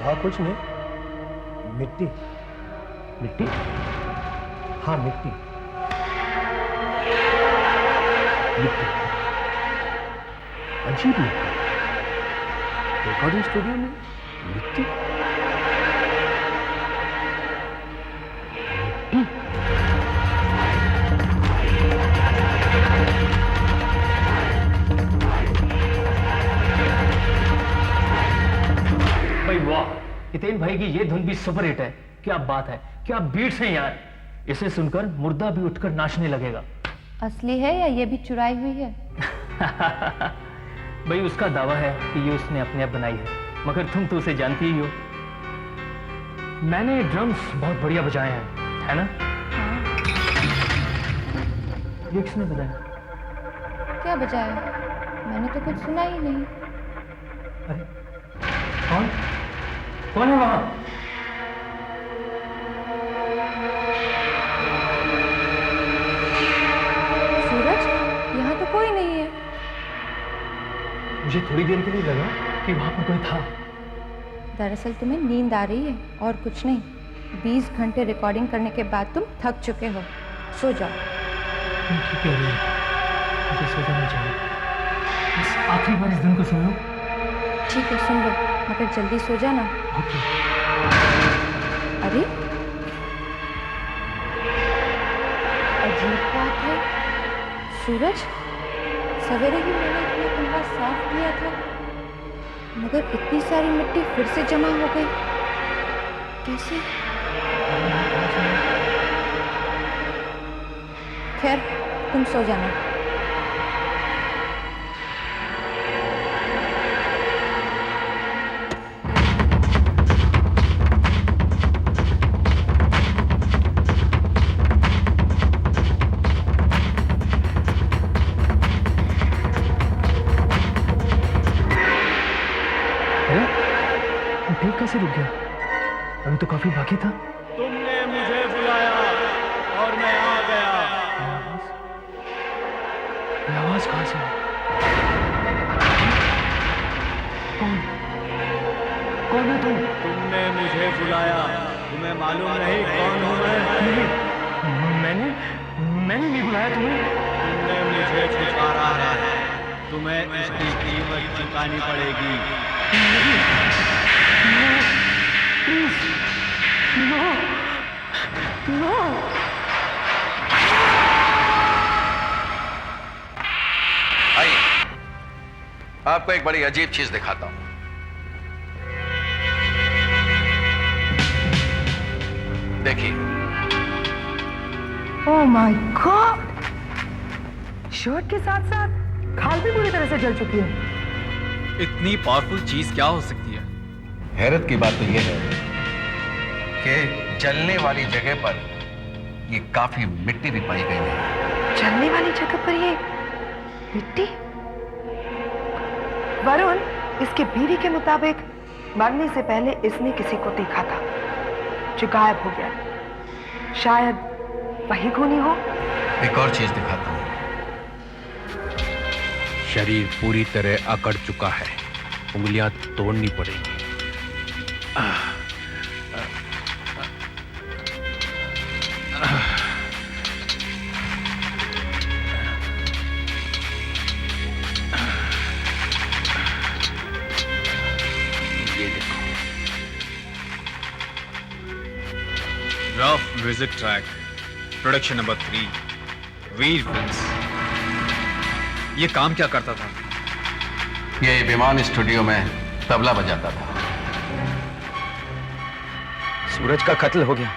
वहाँ कुछ नहीं, मिट्टी। मिट्टी? हाँ मिट्टी। अजीब मिट्टी, रिकॉर्डिंग स्टूडियो में मिट्टी। भाई वाह, हितेन भाई की ये धुन भी सुपर हिट है। क्या बात है, क्या बीट्स हैं यार। इसे सुनकर मुर्दा भी उठकर नाचने लगेगा। असली है या ये भी चुराई हुई है? भाई उसका दावा है कि ये उसने अपने आप बनाई है, मगर तुम तो उसे जानती ही हो। मैंने ड्रम्स बहुत बढ़िया बजाए हैं, है ना? हाँ। ये किसने बताया? क्या बजाया? मैंने तो कुछ सुना ही नहीं। अरे कौन? कौन है वहां? सूरज, यहाँ तो कोई नहीं है। मुझे थोड़ी देर के लिए लगा कि वहां पर कोई था। दरअसल तुम्हें नींद आ रही है और कुछ नहीं। 20 घंटे रिकॉर्डिंग करने के बाद तुम थक चुके हो, सो जाओ। तुम ठीक कह रही हो, मुझे सो जाना चाहिए। बस आखिरी बार इस दिन को सुन लो। ठीक है, सुन लो, मगर जल्दी सो जाना। ओके। अरे अजीब बात है सूरज, सवेरे ही मैंने अपना कमरा साफ किया था, मगर इतनी सारी मिट्टी फिर से जमा हो गई। कैसे? खैर, तुम सो जाना। टेप कैसे रुक गया? अभी तो काफी बाकी था। तुमने मुझे बुलाया और मैं आ गया। ये आवाज कहां से? कौन? कौन है तुम? तुमने मुझे बुलाया, तुम्हें मालूम नहीं कौन हूं मैं? मैंने नहीं बुलाया तुम्हें। तुमने मुझे पुकारा है, तुम्हें इसकी कीमत चुकानी पड़ेगी। नो। आइए, आपको एक बड़ी अजीब चीज दिखाता हूं। देखिए। Oh my God! शर्ट के साथ साथ खाल भी पूरी तरह से जल चुकी है। इतनी पावरफुल चीज क्या हो सकती है? हैरत की बात तो यह है कि जलने वाली जगह पर ये काफी मिट्टी भी पाई गई है। जलने वाली जगह पर ये मिट्टी? वरुण, इसके बीवी के मुताबिक मरने से पहले इसने किसी को देखा था जो गायब हो गया। शायद वही खूनी हो। एक और चीज दिखाता हूं। शरीर पूरी तरह अकड़ चुका है, उंगलियां तोड़नी पड़ेगी। ये देखो, rough music track, production number 3, वीर फिल्म्स। ये काम क्या करता था? ये विमान स्टूडियो में तबला बजाता था। सूरज का कत्ल हो गया,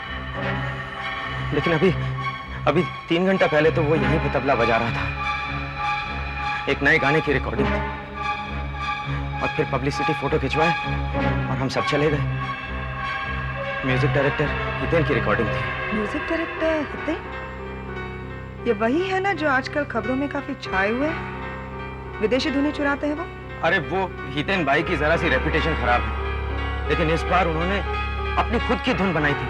लेकिन अभी 3 घंटा पहले तो वो यहीं पे तबला बजा रहा था। एक नए गाने की रिकॉर्डिंग थी और फिर पब्लिसिटी फोटो खिंचवाए और हम सब चले गए। म्यूजिक डायरेक्टर हितेन की रिकॉर्डिंग थी। Music director Hiten? ये वही है ना जो आजकल खबरों में काफी छाए हुए हैं? विदेशी धुनें चुराते हैं वो? अरे वो हितेन भाई की जरा सी रेपुटेशन खराब है, लेकिन इस बार उन्होंने अपनी खुद की धुन बनाई थी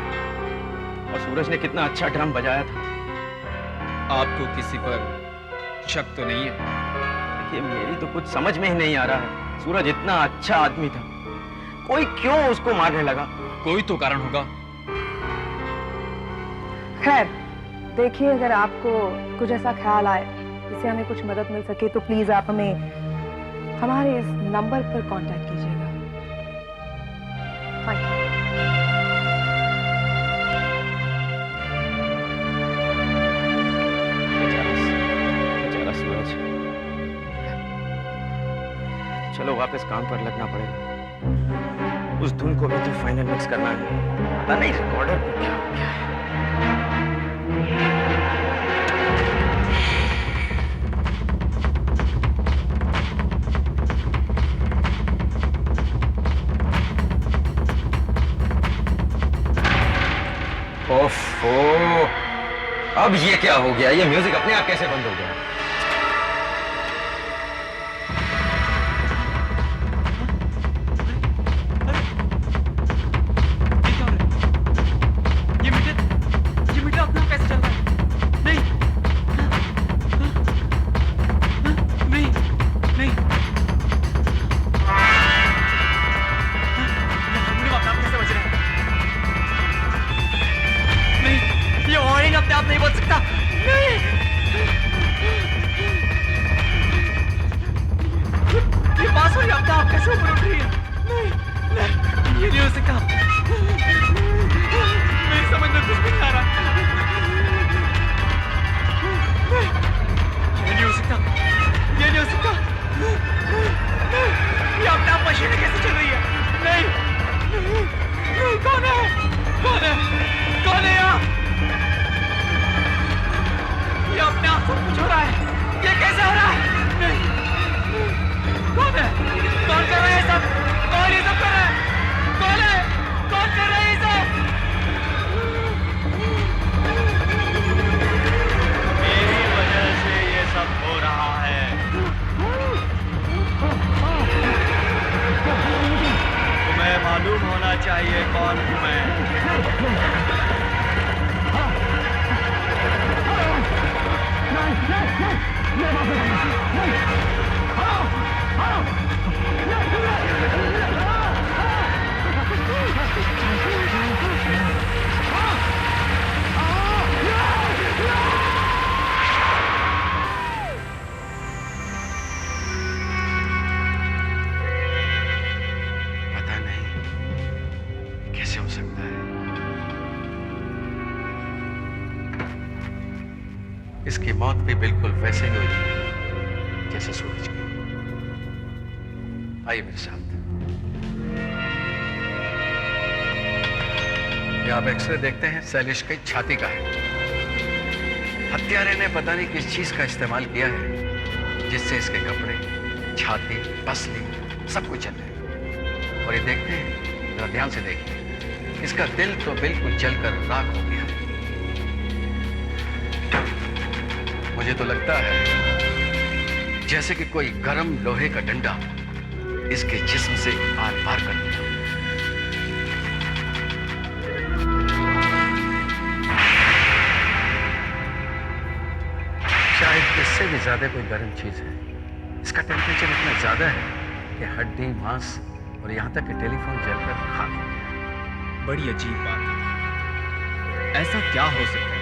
और सूरज ने कितना अच्छा ड्रम बजाया था। आपको किसी पर शक तो नहीं है? देखिए, मेरी तो कुछ समझ में ही नहीं आ रहा है। सूरज इतना अच्छा आदमी था, कोई क्यों उसको मारने लगा? कोई तो कारण होगा। खैर देखिए, अगर आपको कुछ ऐसा ख्याल आए जिससे हमें कुछ मदद मिल सके तो प्लीज आप हमें हमारे इस नंबर पर कांटेक्ट कीजिएगा। Thank you. बेचारा सूरज। चलो वापस काम पर लगना पड़ेगा। उस धुन को भी तो फाइनल मिक्स करना है। पता नहीं रिकॉर्डर को क्या हो गया है। ओफो, अब ये क्या हो गया? ये म्यूजिक अपने आप कैसे बंद हो गया? चाहिए कौन हूं मैं। पता नहीं कैसे हो सकता है। इसकी मौत भी बिल्कुल वैसे ही हुई जैसे सूरज की। आइए मेरे साथ। ये आप एक्सरे देखते हैं, शैलेश की छाती का है। हत्यारे ने पता नहीं किस चीज का इस्तेमाल किया है जिससे इसके कपड़े, छाती, पसली सब कुछ जल रहे। और ये देखते हैं, जरा ध्यान से देखिए, इसका दिल तो बिल्कुल जलकर राख हो गया। मुझे तो लगता है जैसे कि कोई गर्म लोहे का डंडा इसके जिस्म से आर पार कर दिया। शायद इससे भी ज्यादा कोई गर्म चीज है। इसका टेम्परेचर इतना ज्यादा है कि हड्डी, मांस और यहां तक कि टेलीफोन जलकर खाक हो गया। बड़ी अजीब बात है, ऐसा क्या हो सकता है?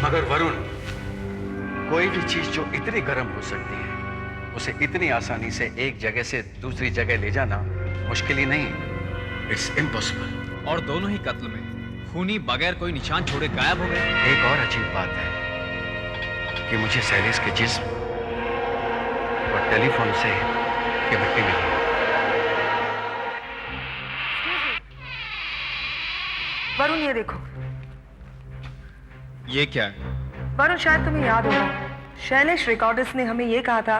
मगर वरुण, कोई भी चीज जो इतनी गर्म हो सकती है उसे इतनी आसानी से एक जगह से दूसरी जगह ले जाना मुश्किल ही नहीं, इट्स इम्पॉसिबल। और दोनों ही कत्ल में खूनी बगैर कोई निशान छोड़े गायब हो गए। एक और अजीब बात है कि मुझे शैलेश के जिस्म और टेलीफोन से ये मिट्टी मिली। वरुण ये देखो। ये क्या है? वरुण शायद तुम्हें याद होगा, शैलेश रिकॉर्डर्स ने हमें ये कहा था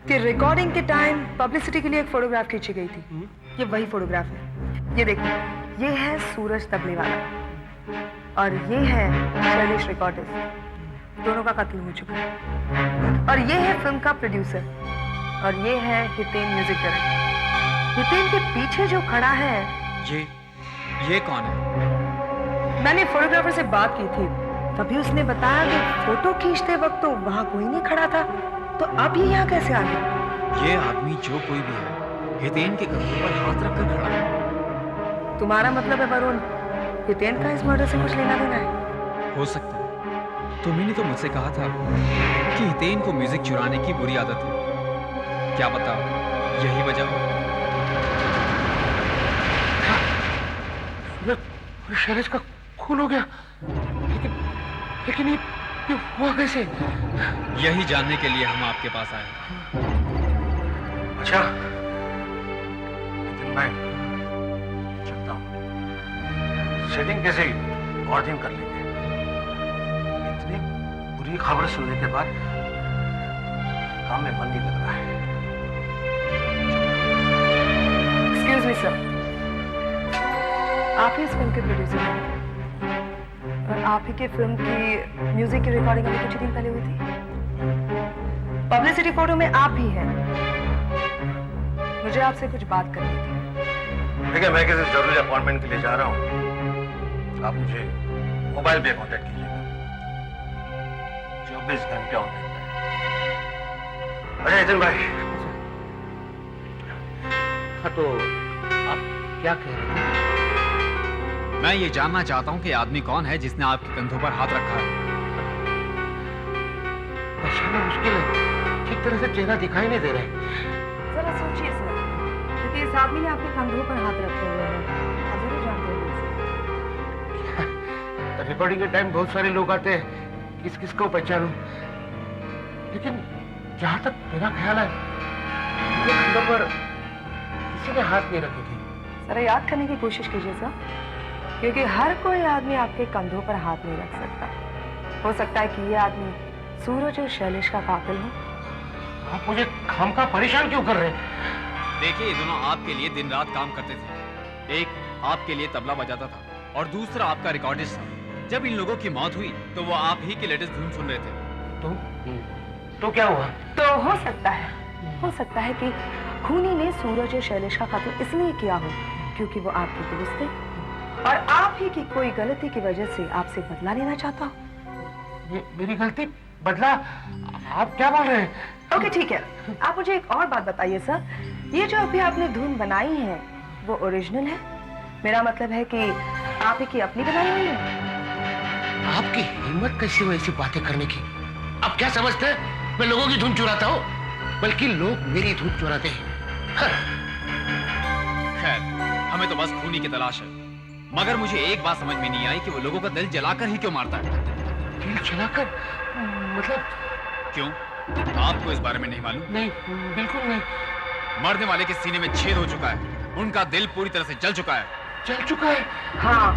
कि रिकॉर्डिंग के टाइम पब्लिसिटी के लिए एक फोटोग्राफ खींची गई थी। ये वही फोटोग्राफ है। ये देखो, ये है सूरज तबले वाला और ये है शैलेश रिकॉर्डर्स। दोनों का कत्ल हो चुका है। और ये है फिल्म का प्रोड्यूसर और ये है हितेन म्यूजिक डायरेक्टर। हितेन के पीछे जो खड़ा है, ये कौन है? मैंने फोटोग्राफर से बात की थी, तभी उसने बताया कि फोटो खींचते वक्त तो वहां कोई नहीं खड़ा था, तो अब ये यहाँ कैसे आ गया? ये आदमी जो कोई भी है, हितेन के कंधों पर हाथ रखकर खड़ा है। तुम्हारा मतलब है वरुण, हितेन का इस मर्डर से कुछ लेना देना है? हो सकता है। तुमने तो मुझसे कहा था कि हितेन को म्यूजिक चुराने की बुरी आदत है। क्या पता यही वजह हो। शैलेश का खून हो गया, लेकिन ये हुआ कैसे? यही जानने के लिए हम आपके पास आए। अच्छा, लेकिन मैं चलता हूं। सेटिंग कैसे और दिन कर लेंगे। इतनी बुरी खबर सुनने के बाद काम में मन नहीं लग रहा है। एक्सक्यूज मी सर, आप ही इस फिल्म के प्रोड्यूसर हैं और आप ही के फिल्म की म्यूजिक की रिकॉर्डिंग अभी कुछ दिन पहले हुई थी। पब्लिसिटी फोटो में आप भी हैं। मुझे आपसे कुछ बात करनी थी। ठीक है, मैं किसी जरूरी अपॉइंटमेंट के लिए जा रहा हूँ। आप मुझे मोबाइल पे कांटेक्ट कीजिएगा। 24 घंटे ऑन रहता है। अरे नितिन भाई। हाँ, तो आप क्या कह रहे हैं? मैं ये जानना चाहता हूँ कि आदमी कौन है जिसने आपके कंधों पर हाथ रखा है। पहचानना मुश्किल है, ठीक तरह से चेहरा दिखाई नहीं दे रहा है। जरा सोचिए सर, क्योंकि इस आदमी ने आपके कंधों पर हाथ रखे हुए हैं। आप जरूर जानते हैं। रिकॉर्डिंग के टाइम बहुत सारे लोग आते हैं, किस किस को पहचानूं, लेकिन जहां तक मेरा ख्याल है, मेरे कंधों पर किसी ने हाथ नहीं रखे थे। जरा याद करने की कोशिश कीजिए सर, क्योंकि हर कोई आदमी आपके कंधों पर हाथ नहीं रख सकता। हो सकता है कि ये आदमी सूरज और शैलेश का कातिल हो। आप मुझे खामखा परेशान क्यों कर रहे हैं? देखिए, ये दोनों आपके लिए दिन रात काम करते थे। एक आपके लिए तबला बजाता था और दूसरा आपका रिकॉर्डिस्ट था। जब इन लोगों की मौत हुई तो वो आप ही की लेटेस्ट धुन सुन रहे थे। तो क्या हुआ? तो हो सकता है कि खूनी ने सूरज और शैलेश का कत्ल इसलिए किया हो क्योंकि वो आपके दोस्त थे और आप ही की कोई गलती की वजह से आपसे बदला लेना चाहता हो। मेरी गलती? बदला? आप क्या बोल रहे हैं? ओके ठीक है, आप मुझे एक और बात बताइए सर, ये जो अभी आपने धुन बनाई है वो ओरिजिनल है? मेरा मतलब है कि आप ही की अपनी बनाई हुई है? आपकी हिम्मत कैसी हुई ऐसी बातें करने की? आप क्या समझते हैं मैं लोगों की धुन चुराता हूँ? बल्कि लोग मेरी धुन चुराते हैं। खैर, हमें तो बस खूनी की तलाश है, मगर मुझे एक बात समझ में नहीं आई कि वो लोगों का दिल जलाकर ही क्यों मारता है। दिल जलाकर? मतलब क्यों? आपको इस बारे में नहीं मालूम? नहीं, बिल्कुल नहीं। मरने वाले के सीने में छेद हो चुका है, उनका दिल पूरी तरह से जल चुका है। जल चुका है? हाँ,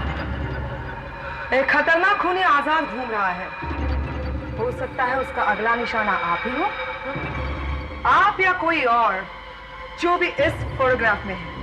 एक खतरनाक खूनी आजाद घूम रहा है। हो सकता है उसका अगला निशाना आप ही हो, आप या कोई और जो भी इस फोटोग्राफ में है।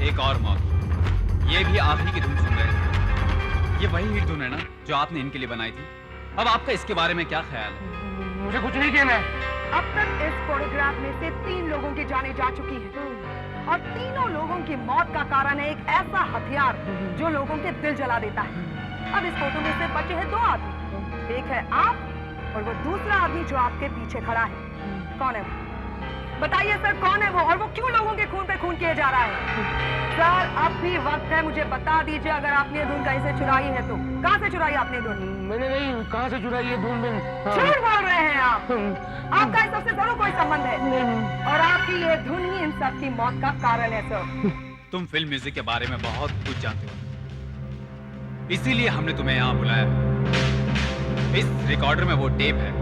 एक और मौत, ये भी आप ही की धुन सुन रहे हैं। ये वही हिट धुन है ना जो आपने इनके लिए बनाई थी? अब आपका इसके बारे में क्या ख्याल है? मुझे कुछ नहीं कहना है। अब तक इस फोटोग्राफ में से 3 लोगों की जानें जा चुकी हैं और तीनों लोगों की मौत का कारण है एक ऐसा हथियार जो लोगों के दिल जला देता है। अब इस फोटो में से बचे हैं 2 आदमी, एक है आप और वो दूसरा आदमी जो आपके पीछे खड़ा है। कौन है वो? बताइए सर, कौन है वो और वो क्यों लोगों के खून पे खून किए जा रहा है? सर अब भी वक्त है, मुझे बता दीजिए अगर आपने ये धुन कहीं से चुराई है तो। कहाँ से चुराई आपने धुन? मैंने नहीं, कहाँ से चुराई है धुन? झूठ बोल रहे हैं आप। आपका इस सबसे जरूर कोई संबंध है और आपकी ये धुन ही इन सब की मौत का कारण है सर। तुम फिल्म म्यूजिक के बारे में बहुत कुछ जानते हो, इसीलिए हमने तुम्हें यहाँ बुलाया। इस रिकॉर्डर में वो टेप है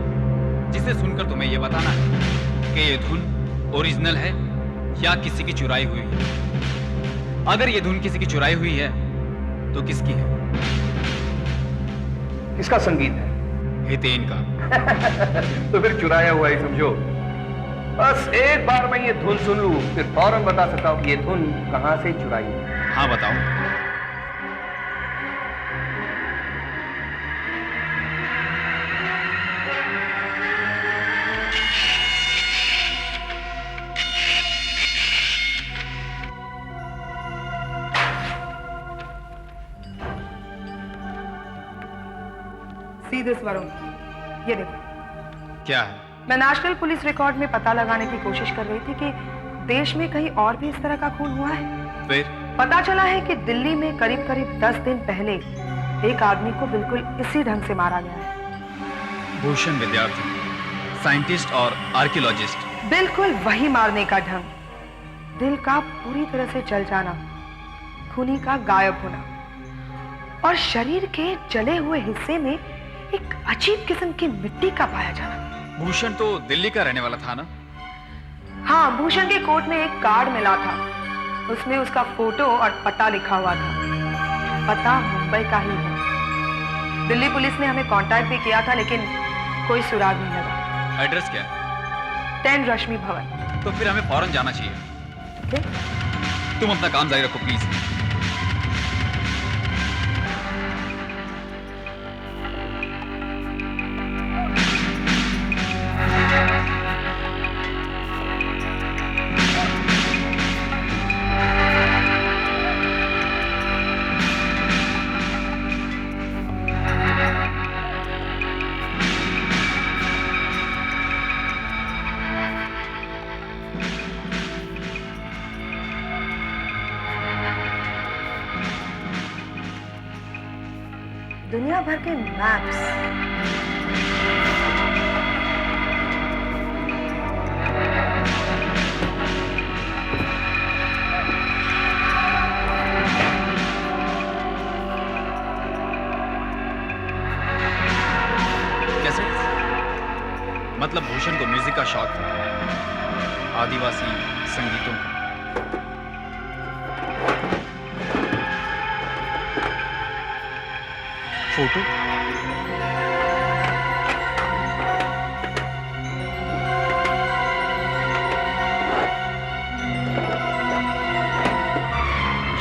जिसे सुनकर तुम्हें ये बताना है कि ये धुन ओरिजिनल है या किसी की चुराई हुई है। अगर ये धुन किसी की चुराई हुई है तो किसकी है? किसका संगीत है? हितेन का। तो फिर चुराया हुआ ही समझो। बस एक बार मैं ये धुन सुन लूं फिर फौरन बता सकता हूं कि ये धुन कहां से चुराई है। हाँ बताओ। सीधे स्वरों, ये देखो। क्या है? मैं नेशनल पुलिस रिकॉर्ड में पता लगाने की कोशिश कर रही थी कि देश में कहीं और भी इस तरह का खून हुआ है। फिर पता चला है कि दिल्ली में करीब करीब 10 दिन पहले एक आदमी को बिल्कुल इसी ढंग से मारा गया है। भूषण विद्यार्थी, साइंटिस्ट और आर्कियोलॉजिस्ट। बिल्कुल वही मारने का ढंग, दिल का पूरी तरह से जल जाना, खूनी का गायब होना और शरीर के जले हुए हिस्से में एक अजीब किस्म की मिट्टी का पाया जाना। भूषण तो दिल्ली का रहने वाला था ना? हाँ, भूषण के कोट में एक कार्ड मिला था, उसमें उसका फोटो और पता लिखा हुआ था। पता मुंबई का ही है। दिल्ली पुलिस ने हमें कांटेक्ट भी किया था लेकिन कोई सुराग नहीं लगा। एड्रेस क्या है? 10 रश्मि भवन। तो फिर हमें फौरन जाना चाहिए। तुम अपना काम जारी रखो प्लीज। दुनिया भर के मैप्स, कैसे? मतलब भूषण को म्यूजिक का शौक था, आदिवासी संगीतों का। फोटो?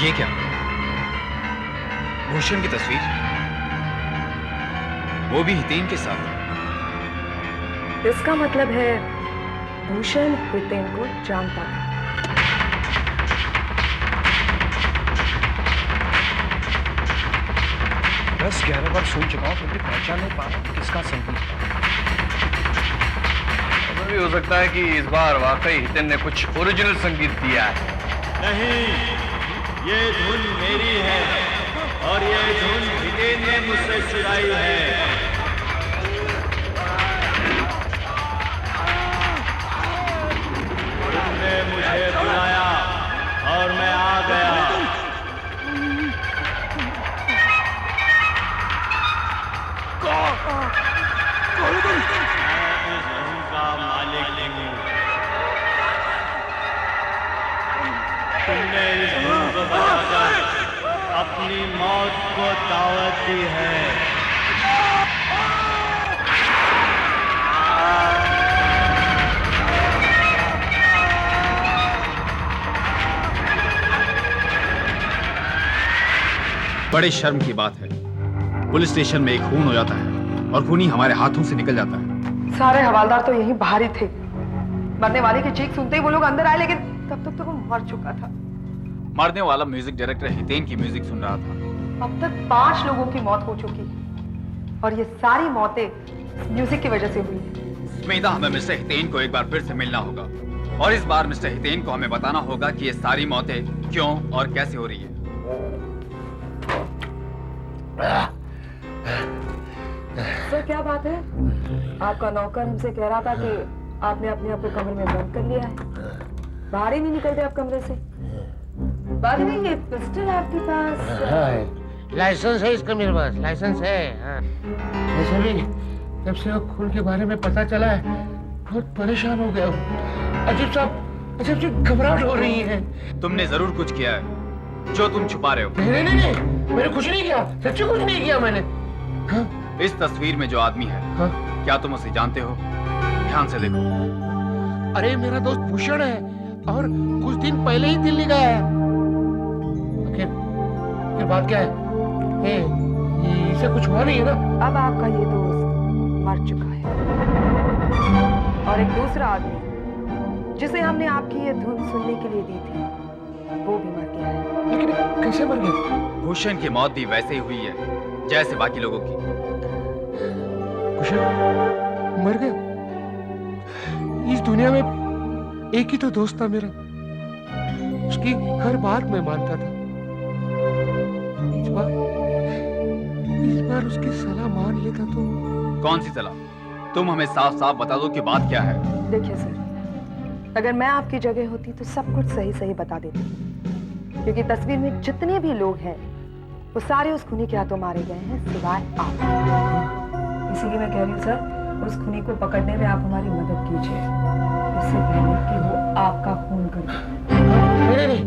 ये क्या? भूषण की तस्वीर, वो भी हितेन के साथ। इसका मतलब है भूषण हितेन को जानता था। बस 11 बार सुन चुका हूँ, फिर भी पहचान नहीं पा रहा किसका संगीत। ऐसा भी हो सकता है कि इस बार वाकई हितेन ने कुछ ओरिजिनल संगीत दिया है। नहीं, ये धुन मेरी है और ये धुन हितेन ने मुझसे चुराई है। तुमने मुझे बुलाया और मैं आ गया। मैं इस धुन का मालिक हूँ। तुमने इस धुन को बजाकर अपनी मौत को दावत दी है। बड़े शर्म की बात है, पुलिस स्टेशन में एक खून हो जाता है और खूनी हमारे हाथों से निकल जाता है। सारे हवालदार तो यहीं बाहर ही थे। मरने वाले की चीख सुनते ही वो लोग अंदर आए, लेकिन तब तक तो वो मर चुका था। मरने वाला म्यूजिक डायरेक्टर हितेन की म्यूजिक सुन रहा था। अब तक 5 लोगों की मौत हो चुकी और ये सारी मौतें म्यूजिक की वजह से हुई है। स्मिता, हमें मिस्टर हितेन को एक बार फिर से मिलना होगा और इस बार मिस्टर हितेन को हमें बताना होगा कि ये सारी मौतें क्यों और कैसे हो रही है। सर, क्या बात है? आपका नौकर हमसे कह रहा था कि आपने अपने आप को कमरे में बंद कर लिया है, बाहर ही नहीं निकलते आप कमरे से। बाद में ये पिस्टल आपके पास? लाइसेंस है इसका मेरे पास, लाइसेंस है। हाँ। वैसे भी जब से वो खून के बारे में पता चला है बहुत परेशान हो गया हूँ। अजीब सी घबराहट हो रही है। तुमने जरूर कुछ किया है जो तुम छुपा रहे हो। नहीं, मैंने कुछ नहीं किया, सच्ची कुछ नहीं किया मैंने। हाँ? इस तस्वीर में जो आदमी है, हाँ? क्या तुम उसे जानते हो? ध्यान से देखो। अरे मेरा दोस्त भूषण है और कुछ दिन पहले ही दिल्ली गया है। आखिर बात क्या है? इसे कुछ हुआ नहीं है ना? अब आपका ये दोस्त मर चुका है और एक दूसरा आदमी जिसे हमने आपकी ये धुन सुनने के लिए दी थी, वो भी मर गया है। लेकिन कैसे मर गया? भूषण की मौत भी वैसे ही हुई है जैसे बाकी लोगों की। भूषण मर गया? इस दुनिया में एक ही तो दोस्त था मेरा, उसकी हर बात मैं मानता था। इस बार उसकी सलाह मान लेता तो। कौन सी सलाह? तुम हमें साफ साफ बता दो कि बात क्या है। देखिए सर, अगर मैं आपकी जगह होती तो सब कुछ सही सही बता देती, क्योंकि तस्वीर में जितने भी लोग हैं वो सारे उस खूनी के हाथों मारे गए हैं सिवाय आप। इसीलिए मैं कह रही हूँ सर, उस खूनी को पकड़ने में आप हमारी मदद कीजिए, इससे पहले कि वो आपका खून कर दे। नहीं,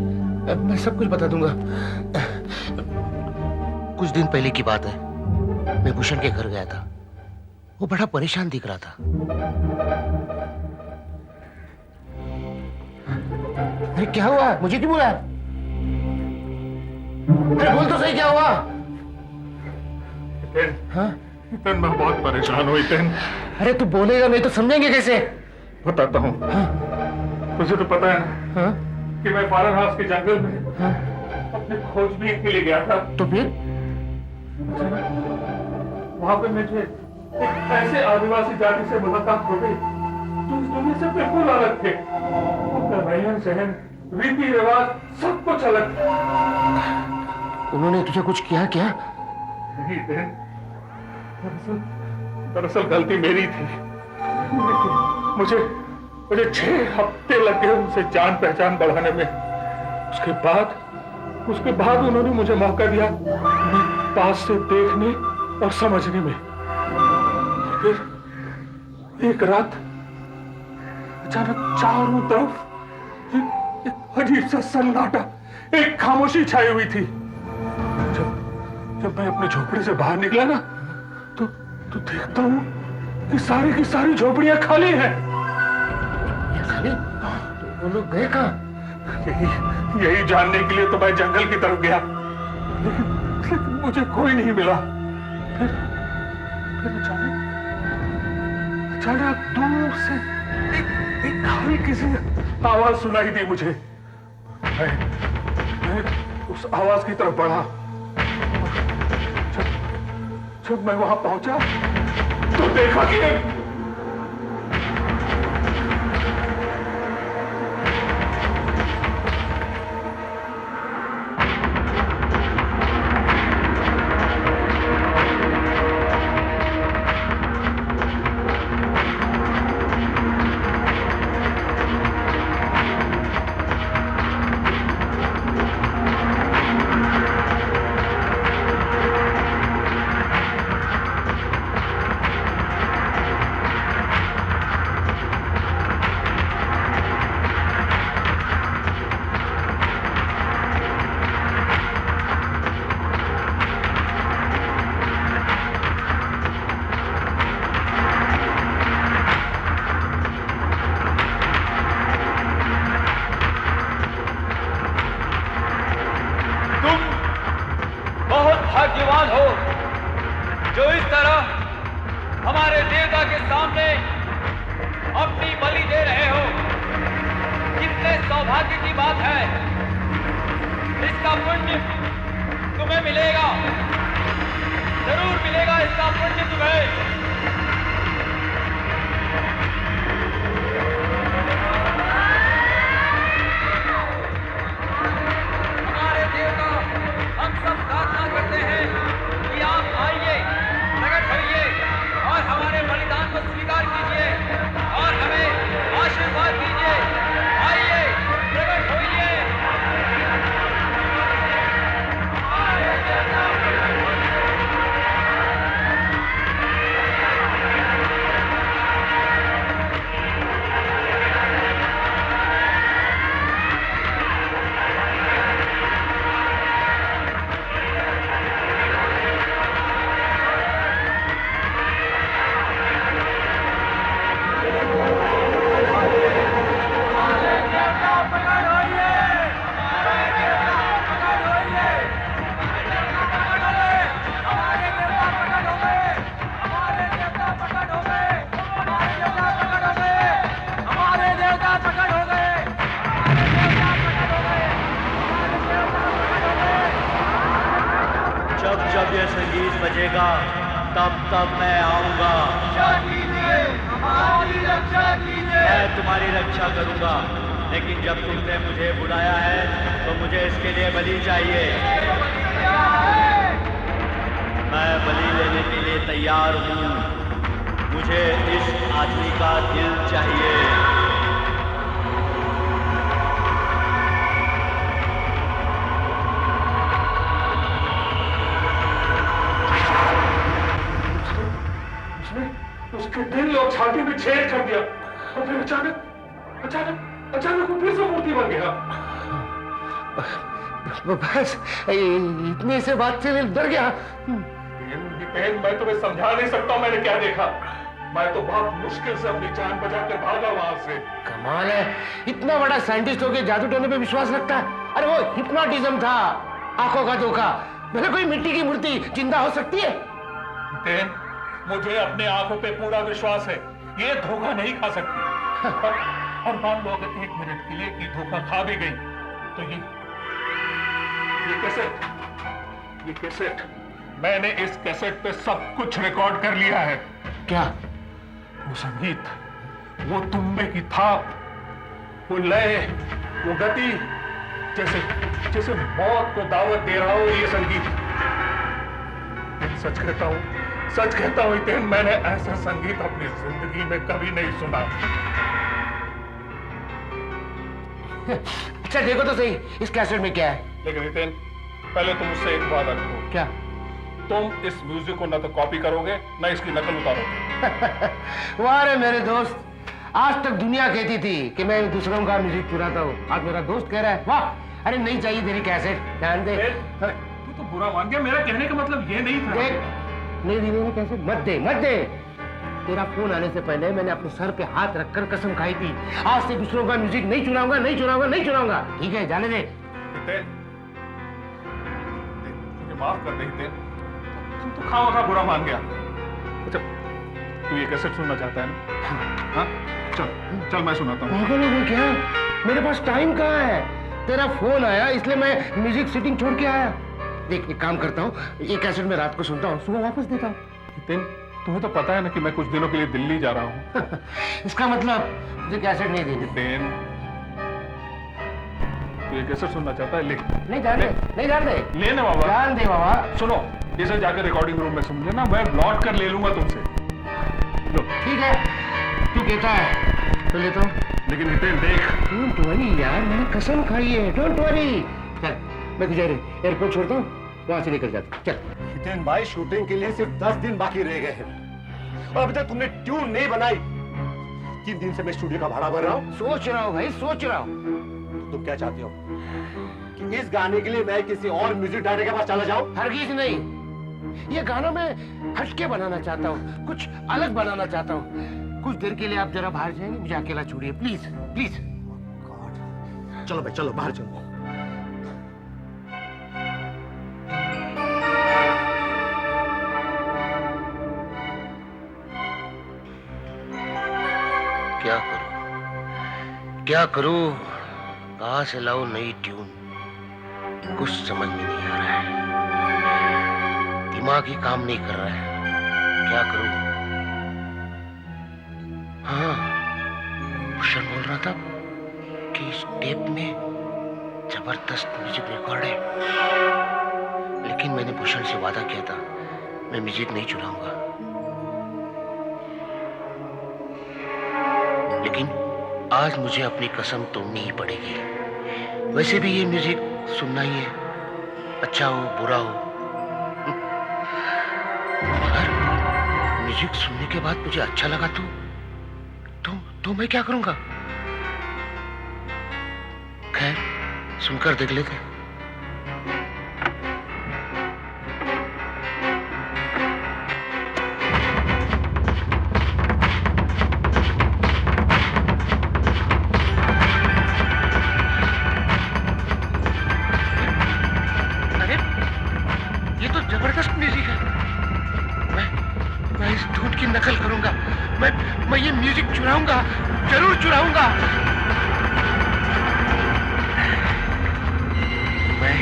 मैं सब कुछ बता दूंगा। कुछ दिन पहले की बात है, मैं भूषण के घर गया था। वो बड़ा परेशान दिख रहा था। अरे क्या हुआ? मुझे क्यों बुलाया? अरे बोल तो सही, क्या हुआ? हाँ? मैं बहुत परेशान हूँ हितेन। अरे तू बोलेगा नहीं तो समझेंगे कैसे? बताता हूँ। हाँ? तुझे तो पता है ना, हाँ? कि मैं फॉरेन हाउस के जंगल में, हाँ? अपनी खोजबीन के लिए गया था। तो फिर वहां पे मुझे एक ऐसे आदिवासी जाति से मुलाकात हो गई जो इस दुनिया से बिल्कुल अलग थे। उनका रहन सहन, रीति रिवाज सब कुछ अलग था। उन्होंने तुझे कुछ किया क्या? नहीं, दरअसल गलती मेरी थी। मुझे 6 हफ्ते लग गए उनसे जान पहचान बढ़ाने में। उसके बाद उन्होंने मुझे मौका दिया पास से देखने और समझने में। फिर एक रात अचानक चारों तरफ एक अजीब सा सन्नाटा, एक खामोशी छाई हुई थी। जब मैं अपने झोपड़ी से बाहर निकला ना, तो देखता हूँ कि सारी की सारी झोपड़ियां खाली हैं। खाली? वो लोग गए कहाँ? यही जानने के लिए तो मैं जंगल की तरफ गया, लेकिन मुझे कोई नहीं मिला। फिर अचानक दूर से एक हल्की सी आवाज सुनाई दी मुझे। मैं उस आवाज की तरफ बढ़ा। जब मैं वहां पहुंचा तो देखा कि भाग्यवान हो जो इस तरह हमारे देवता के सामने अपनी बलि दे रहे हो। कितने सौभाग्य की बात है, इसका पुण्य तुम्हें मिलेगा, जरूर मिलेगा इसका पुण्य तुम्हें। स्वीकार कीजिए और हमें आशीर्वाद दीजिए। आइए, प्रकट होइए। जब ये संगीत बजेगा तब मैं आऊंगा। मैं तुम्हारी रक्षा करूंगा, लेकिन जब तुमने मुझे बुलाया है तो मुझे इसके लिए बलि चाहिए। मैं बलि लेने के लिए तैयार हूं। मुझे इस आदमी का दिल चाहिए। उसके दिल और छाती में छेद कर दिया और फिर अचानक वो फिर से मूर्ति बन गया। बस इतनी से बात से डर गया। मैं तुम्हें समझा नहीं सकता मैंने क्या देखा। मैं तो बहुत मुश्किल से अपनी जान बचाकर भागा वहां से। कमाल है, इतना बड़ा साइंटिस्ट होके जादू टोने पे विश्वास रखता है। अरे वो हिप्नोटिज्म था, आंखों का धोखा। भले कोई मिट्टी की मूर्ति जिंदा हो सकती है। मुझे अपने आंखों पे पूरा विश्वास है, ये धोखा नहीं खा सकती। और मान लो अगर 1 मिनट के लिए की धोखा खा भी गई तो ये कैसेट, मैंने इस कैसेट पे सब कुछ रिकॉर्ड कर लिया है। क्या? वो संगीत, वो तुम्बे की थाप, वो लय, वो गति, जैसे मौत को दावत दे रहा हो ये संगीत। सच कहता हूं इतेन, मैंने ऐसा संगीत अपनी जिंदगी में कभी नहीं सुना। अच्छा देखो तो सही इस कैसेट में क्या है। लेकिन इतेन, पहले तुम मुझसे एक वादा करो। क्या? तुम इस म्यूजिक को न तो कॉपी करोगे न इसकी नकल उतारोगे। वाह रे मेरे दोस्त, आज तक दुनिया कहती थी कि मैं दूसरों का म्यूजिक चुराता हूँ, आज मेरा दोस्त कह रहा है वाह। अरे नहीं चाहिए तेरी कैसेट, ध्यान दे। तू तो बुरा मान गया, मेरा कहने का मतलब ये नहीं था। देख, नहीं कैसेट मत दे। तेरा फोन आने से पहले मैंने अपने सर पे हाथ रखकर कसम खाई थी, आज से दूसरों का म्यूजिक नहीं चुराऊंगा, नहीं चुराऊंगा, नहीं चुराऊंगा। ठीक है, जाने दे। मुझे माफ कर दे हितेन, तुम तो खावा बुरा मान गया। अच्छा, तू ये कैसेट सुनना चाहता है ना? हाँ, चल चल मैं सुनाता हूँ। पागल हो गया क्या? मेरे पास टाइम कहाँ है? तेरा फोन आया इसलिए मैं म्यूजिक सिटिंग छोड़ के आया। देख, एक काम करता हूँ, ये कैसेट मैं रात को सुनता हूँ, सुबह वापस देता हूँ। हितेन, तुम्हें तो पता है ना कि मैं कुछ दिनों के लिए दिल्ली जा रहा हूँ। इसका मतलब मुझे कैसेट नहीं देनी। हितेन, तू ये कैसेट सुनना चाहता है? ले। नहीं जान दे, नहीं जान दे। ले ना बाबा। जान दे बाबा। सुनो, इसे जाकर रिकॉर्डिंग रूम में सुन लेना, मैं लौट कर ले लूंगा तुमसे। लो। ठीक है, तू कहता है तो लेता हूँ। लेकिन हितेन देख। डोंट वरी यार, मैंने कसम खाई है, डोंट वरी। चल, मैं तुझे एयरपोर्ट छोड़ता हूँ, वहां से निकल जाता। चल। हितेन भाई, शूटिंग के लिए सिर्फ 10 दिन बाकी रह गए हैं और अभी तक तुमने ट्यून नहीं बनाई। 3 दिन से मैं स्टूडियो का भाड़ा भर रहा हूँ। सोच रहा हूँ भाई, सोच रहा हूँ। तो तुम क्या चाहते हो कि इस गाने के लिए मैं किसी और म्यूजिक डायरेक्टर के पास चला जाऊं? हरगिज नहीं, ये गाना मैं हटके बनाना चाहता हूँ, कुछ अलग बनाना चाहता हूँ। कुछ देर के लिए आप जरा बाहर जाएंगे, मुझे अकेला छोड़िए प्लीज, प्लीज। चलो भाई, चलो बाहर चलो। क्या करूं, क्या करूं, कहां से लाऊं नई ट्यून, कुछ समझ में नहीं आ रहा है। दिमाग ही काम नहीं कर रहा है, क्या करूं। हाँ, भूषण बोल रहा था कि इस टेप में जबरदस्त म्यूजिक रिकॉर्ड है, लेकिन मैंने भूषण से वादा किया था मैं म्यूजिक नहीं चुराऊंगा। लेकिन आज मुझे अपनी कसम तोड़नी ही पड़ेगी। वैसे भी ये म्यूजिक सुनना ही है, अच्छा हो बुरा हो। अगर म्यूजिक सुनने के बाद मुझे अच्छा लगा तो मैं क्या करूंगा? खैर, सुनकर देख लेते। नकल करूंगा, मैं ये म्यूजिक चुराऊंगा, जरूर चुराऊंगा। मैं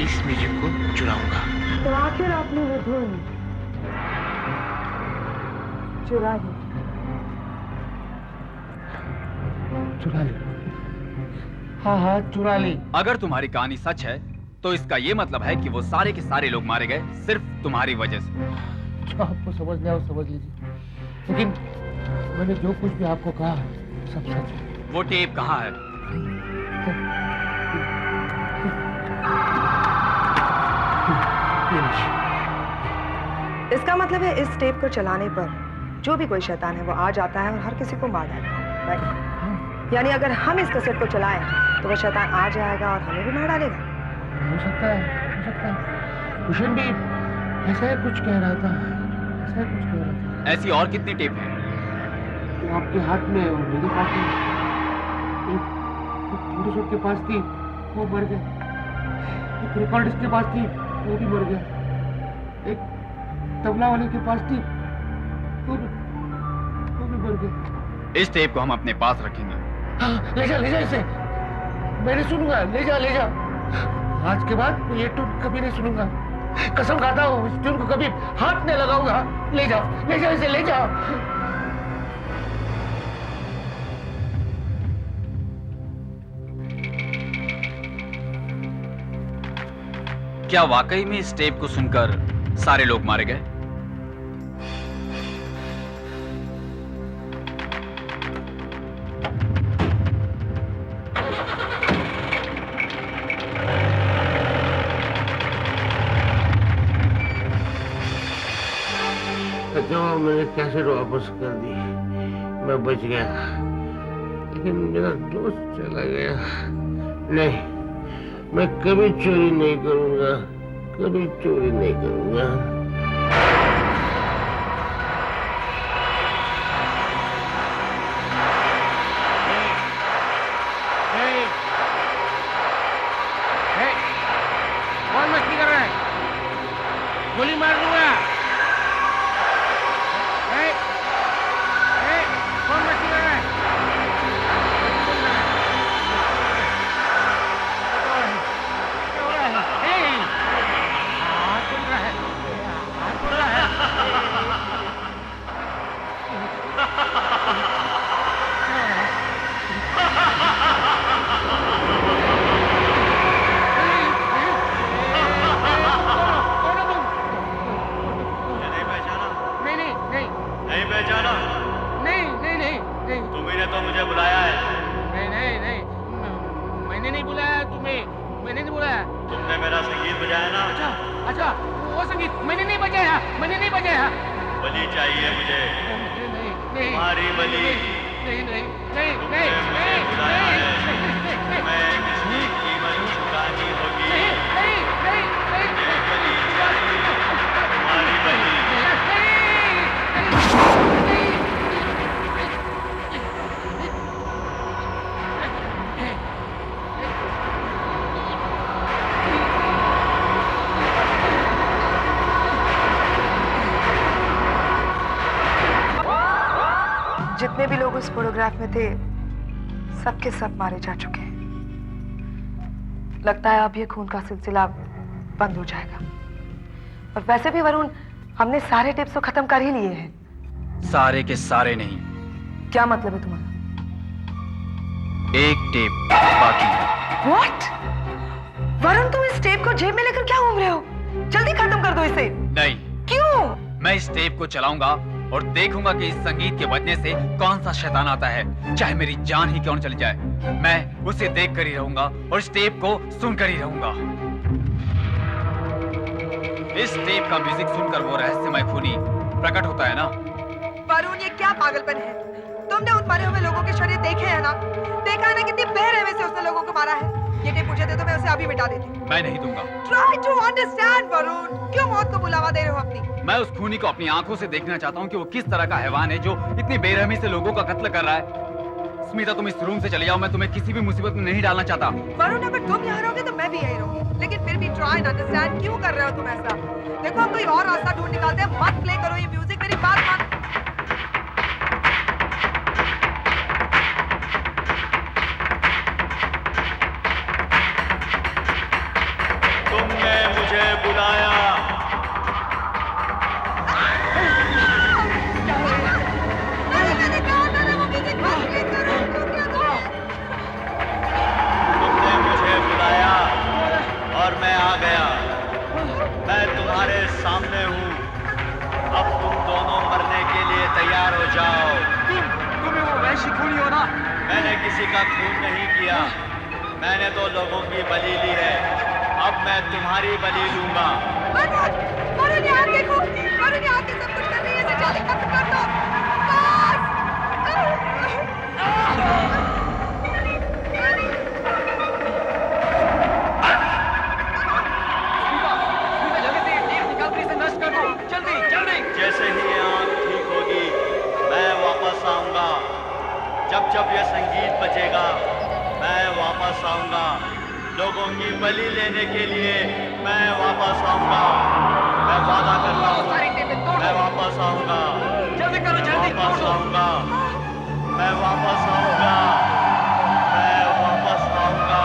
इस म्यूजिक को चुराऊंगा। तो आखिर आपने वो धुन चुरा ली? चुरा ली? हाँ हाँ, चुरा ली। अगर तुम्हारी कहानी सच है तो इसका ये मतलब है कि वो सारे के सारे लोग मारे गए सिर्फ तुम्हारी वजह से। जो आपको समझना है वो समझ लीजिए, लेकिन मैंने जो कुछ भी आपको कहा सब सच है। वो टेप कहाँ है? इसका मतलब है इस टेप को चलाने पर जो भी कोई शैतान है वो आ जाता है और हर किसी को मार डालता है, राइट? यानी अगर हम इस कैसेट को चलाएं तो वो शैतान आ जाएगा और हमें भी मार डालेगा। हो सकता है, हो सकता है। भूषण भी ऐसा ही कुछ कह रहा था, ऐसा ही कुछ कह रहा था। ऐसी और कितनी टेप है? तो आपके हाथ में और मेरे पास में एक फोटोशॉप के पास थी, वो मर गया। एक रिकॉर्डिस्ट के पास थी, वो भी मर गया। एक तबला वाले के पास थी, वो भी मर गया। इस टेप को हम अपने पास रखेंगे। हाँ, ले जा इसे, मैं नहीं सुनूंगा। ले जा। आज के बाद ये टून कभी नहीं सुनूंगा, कसम खाता हूँ। इस ट्यून को कभी हाथ नहीं लगाऊंगा। ले जा इसे, ले जा। क्या वाकई में इस टेप को सुनकर सारे लोग मारे गए? जो मैंने कैसेट वापस कर दी, मैं बच गया, लेकिन मेरा दोस्त चला गया। नहीं, मैं कभी चोरी नहीं करूंगा, कभी चोरी नहीं करूंगा। नहीं पहचाना? नहीं नहीं नहीं नहीं। तुम्ही ने तो मुझे बुलाया है। नहीं नहीं नहीं, मैंने नहीं बुलाया तुम्हें, मैंने नहीं बुलाया। तुमने मेरा संगीत बजाया ना? अच्छा अच्छा, वो संगीत मैंने नहीं बजाया, मैंने नहीं बजाया। बलि चाहिए मुझे। नहीं तुम्हारी बलि। नहीं नहीं नहीं नहीं नहीं, मैं किसकी कीमत चुकानी होगी? नहीं नहीं नहीं, बलि चाहिए, तुम्हारी बलि। जितने भी लोग उस फोटोग्राफ में थे सबके सब मारे जा चुके हैं। लगता है अब ये खून का सिलसिला बंद हो जाएगा। और वैसे भी वरुण, हमने सारे टिप्स तो खत्म कर ही लिए हैं। सारे के सारे नहीं, क्या मतलब है तुम्हारा? एक टेप बाकी है। What? वरुण, तुम इस टेप को जेब में लेकर क्या घूम रहे हो? जल्दी खत्म कर दो इसे। नहीं। क्यों? मैं इस टेप को चलाऊंगा और देखूंगा कि इस संगीत के बजने से कौन सा शैतान आता है, चाहे मेरी जान ही क्यों न चली जाए। मैं उसे देख कर ही रहूंगा और इस टेप को सुनकर ही रहूंगा। इस टेप का म्यूजिक सुनकर वो रहस्यमय खूनी प्रकट होता है ना। वरुण, ये क्या पागलपन है? तुमने उन मरे हुए लोगों के शरीर देखे हैं ना? देखा है ना कितनी बेरहमी से उसने लोगों को मारा है? ये टेप मुझे दे दो, मैं उसे अभी मिटा देती। मैं नहीं दूंगा। Try to understand, Varun. क्यों मौत को बुलावा दे रहे हो अपनी? मैं उस खूनी को अपनी आंखों से देखना चाहता हूँ कि वो किस तरह का हैवान है जो इतनी बेरहमी से लोगों का कत्ल कर रहा है। स्मिता, तुम इस रूम से चले जाओ, मैं तुम्हें किसी भी मुसीबत में नहीं डालना चाहता। वरुण, अगर तुम यहाँ रहोगे तो मैं भी यहीं रहूंगी, लेकिन फिर भी ट्राई एंड अंडरस्टैंड क्यों कर रहे हो तुम ऐसा? देखो, हम कोई और रास्ता ढूंढ निकालते हैं। मत प्ले करो ये म्यूजिक, मेरी बात मान। तुमने मुझे बुलाया। तुमने मुझे बुलाया और मैं आ गया। मैं तुम्हारे सामने हूँ। अब तुम दोनों मरने के लिए तैयार हो जाओ। तुम्हें वो वैशी खूनी हो ना? मैंने किसी का खून नहीं किया। मैंने तो लोगों की बलि ली है। अब मैं तुम्हारी बलि लूंगा। वरुण, यहाँ देखो, वरुण यहाँ के सब कुछ कर रही है, इसे जल्दी खत्म कर दो। जैसे ही ये आंख ठीक होगी मैं वापस आऊंगा। जब जब ये संगीत बजेगा मैं वापस आऊंगा। लोगों की बलि लेने के लिए मैं वापस आऊंगा। मैं वादा करता हूँ, मैं वापस आऊंगा। जल्दी करो, जल्दी वापस आऊंगा। मैं वापस आऊंगा। मैं वापस आऊंगा।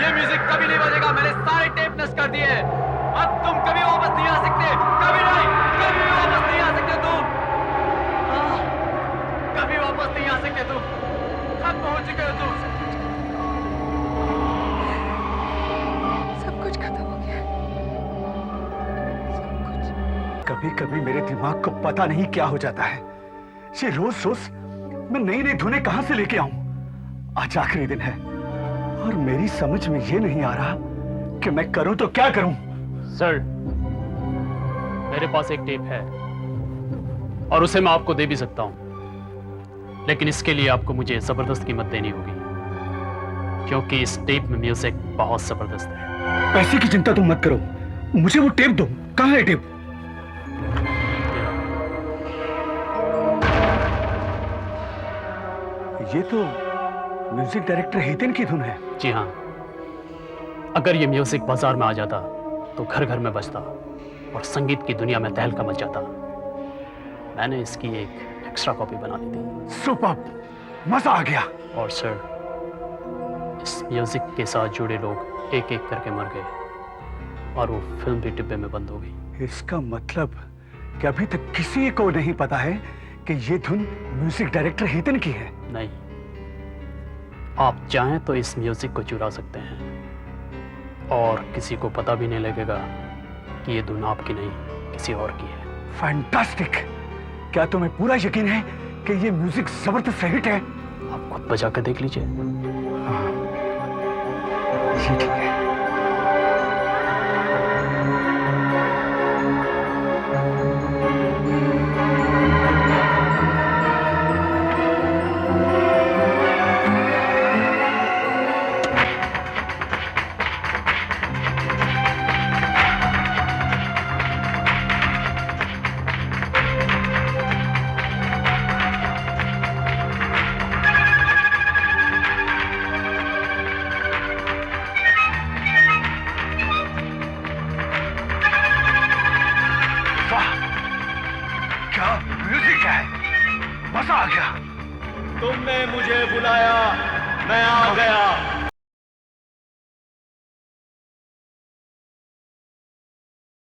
ये म्यूजिक कभी नहीं बजेगा। मैंने सारे टेप नष्ट कर दिए। अब तुम कभी वापस नहीं आ सकते। कभी नहीं, कभी वापस नहीं आ सकते तुम। कभी वापस नहीं आ सकते तुम। खत्म हो चुके हो तुम। सब कुछ खत्म हो गया। कभी कभी मेरे दिमाग को पता नहीं क्या हो जाता है। ये रोज रोज मैं नई नई धुनें कहां से लेके आऊं। आज आखिरी दिन है और मेरी समझ में ये नहीं आ रहा कि मैं करूं तो क्या करूं। सर, मेरे पास एक टेप है और उसे मैं आपको दे भी सकता हूं, लेकिन इसके लिए आपको मुझे जबरदस्त कीमत देनी होगी, क्योंकि इस टेप में म्यूजिक बहुत जबरदस्त है। पैसे की चिंता तुम मत करो, मुझे वो टेप दो। कहां है टेप? ये तो म्यूजिक डायरेक्टर हेतन की धुन है। जी हाँ, अगर ये म्यूजिक बाजार में आ जाता तो घर घर में बजता और संगीत की दुनिया में तहलका मच जाता। मैंने इसकी एक एक्स्ट्रा कॉपी बना ली थी। सुपर, मजा आ गया। और सर, इस म्यूजिक के साथ जुड़े लोग एक एक करके मर गए और वो फिल्म भी डिब्बे में बंद हो गई। इसका मतलब कि अभी तक किसी को नहीं पता है कि ये धुन म्यूजिक डायरेक्टर हेतन की है। नहीं, आप चाहें तो इस म्यूजिक को चुरा सकते हैं और किसी को पता भी नहीं लगेगा कि ये धुन आपकी नहीं, किसी और की है। फैंटास्टिक। क्या तुम्हें पूरा यकीन है कि ये म्यूजिक जबरदस्त हिट है? आप खुद बजा कर देख लीजिए। ये ठीक है। तुमने मुझे बुलाया, मैं आ गया।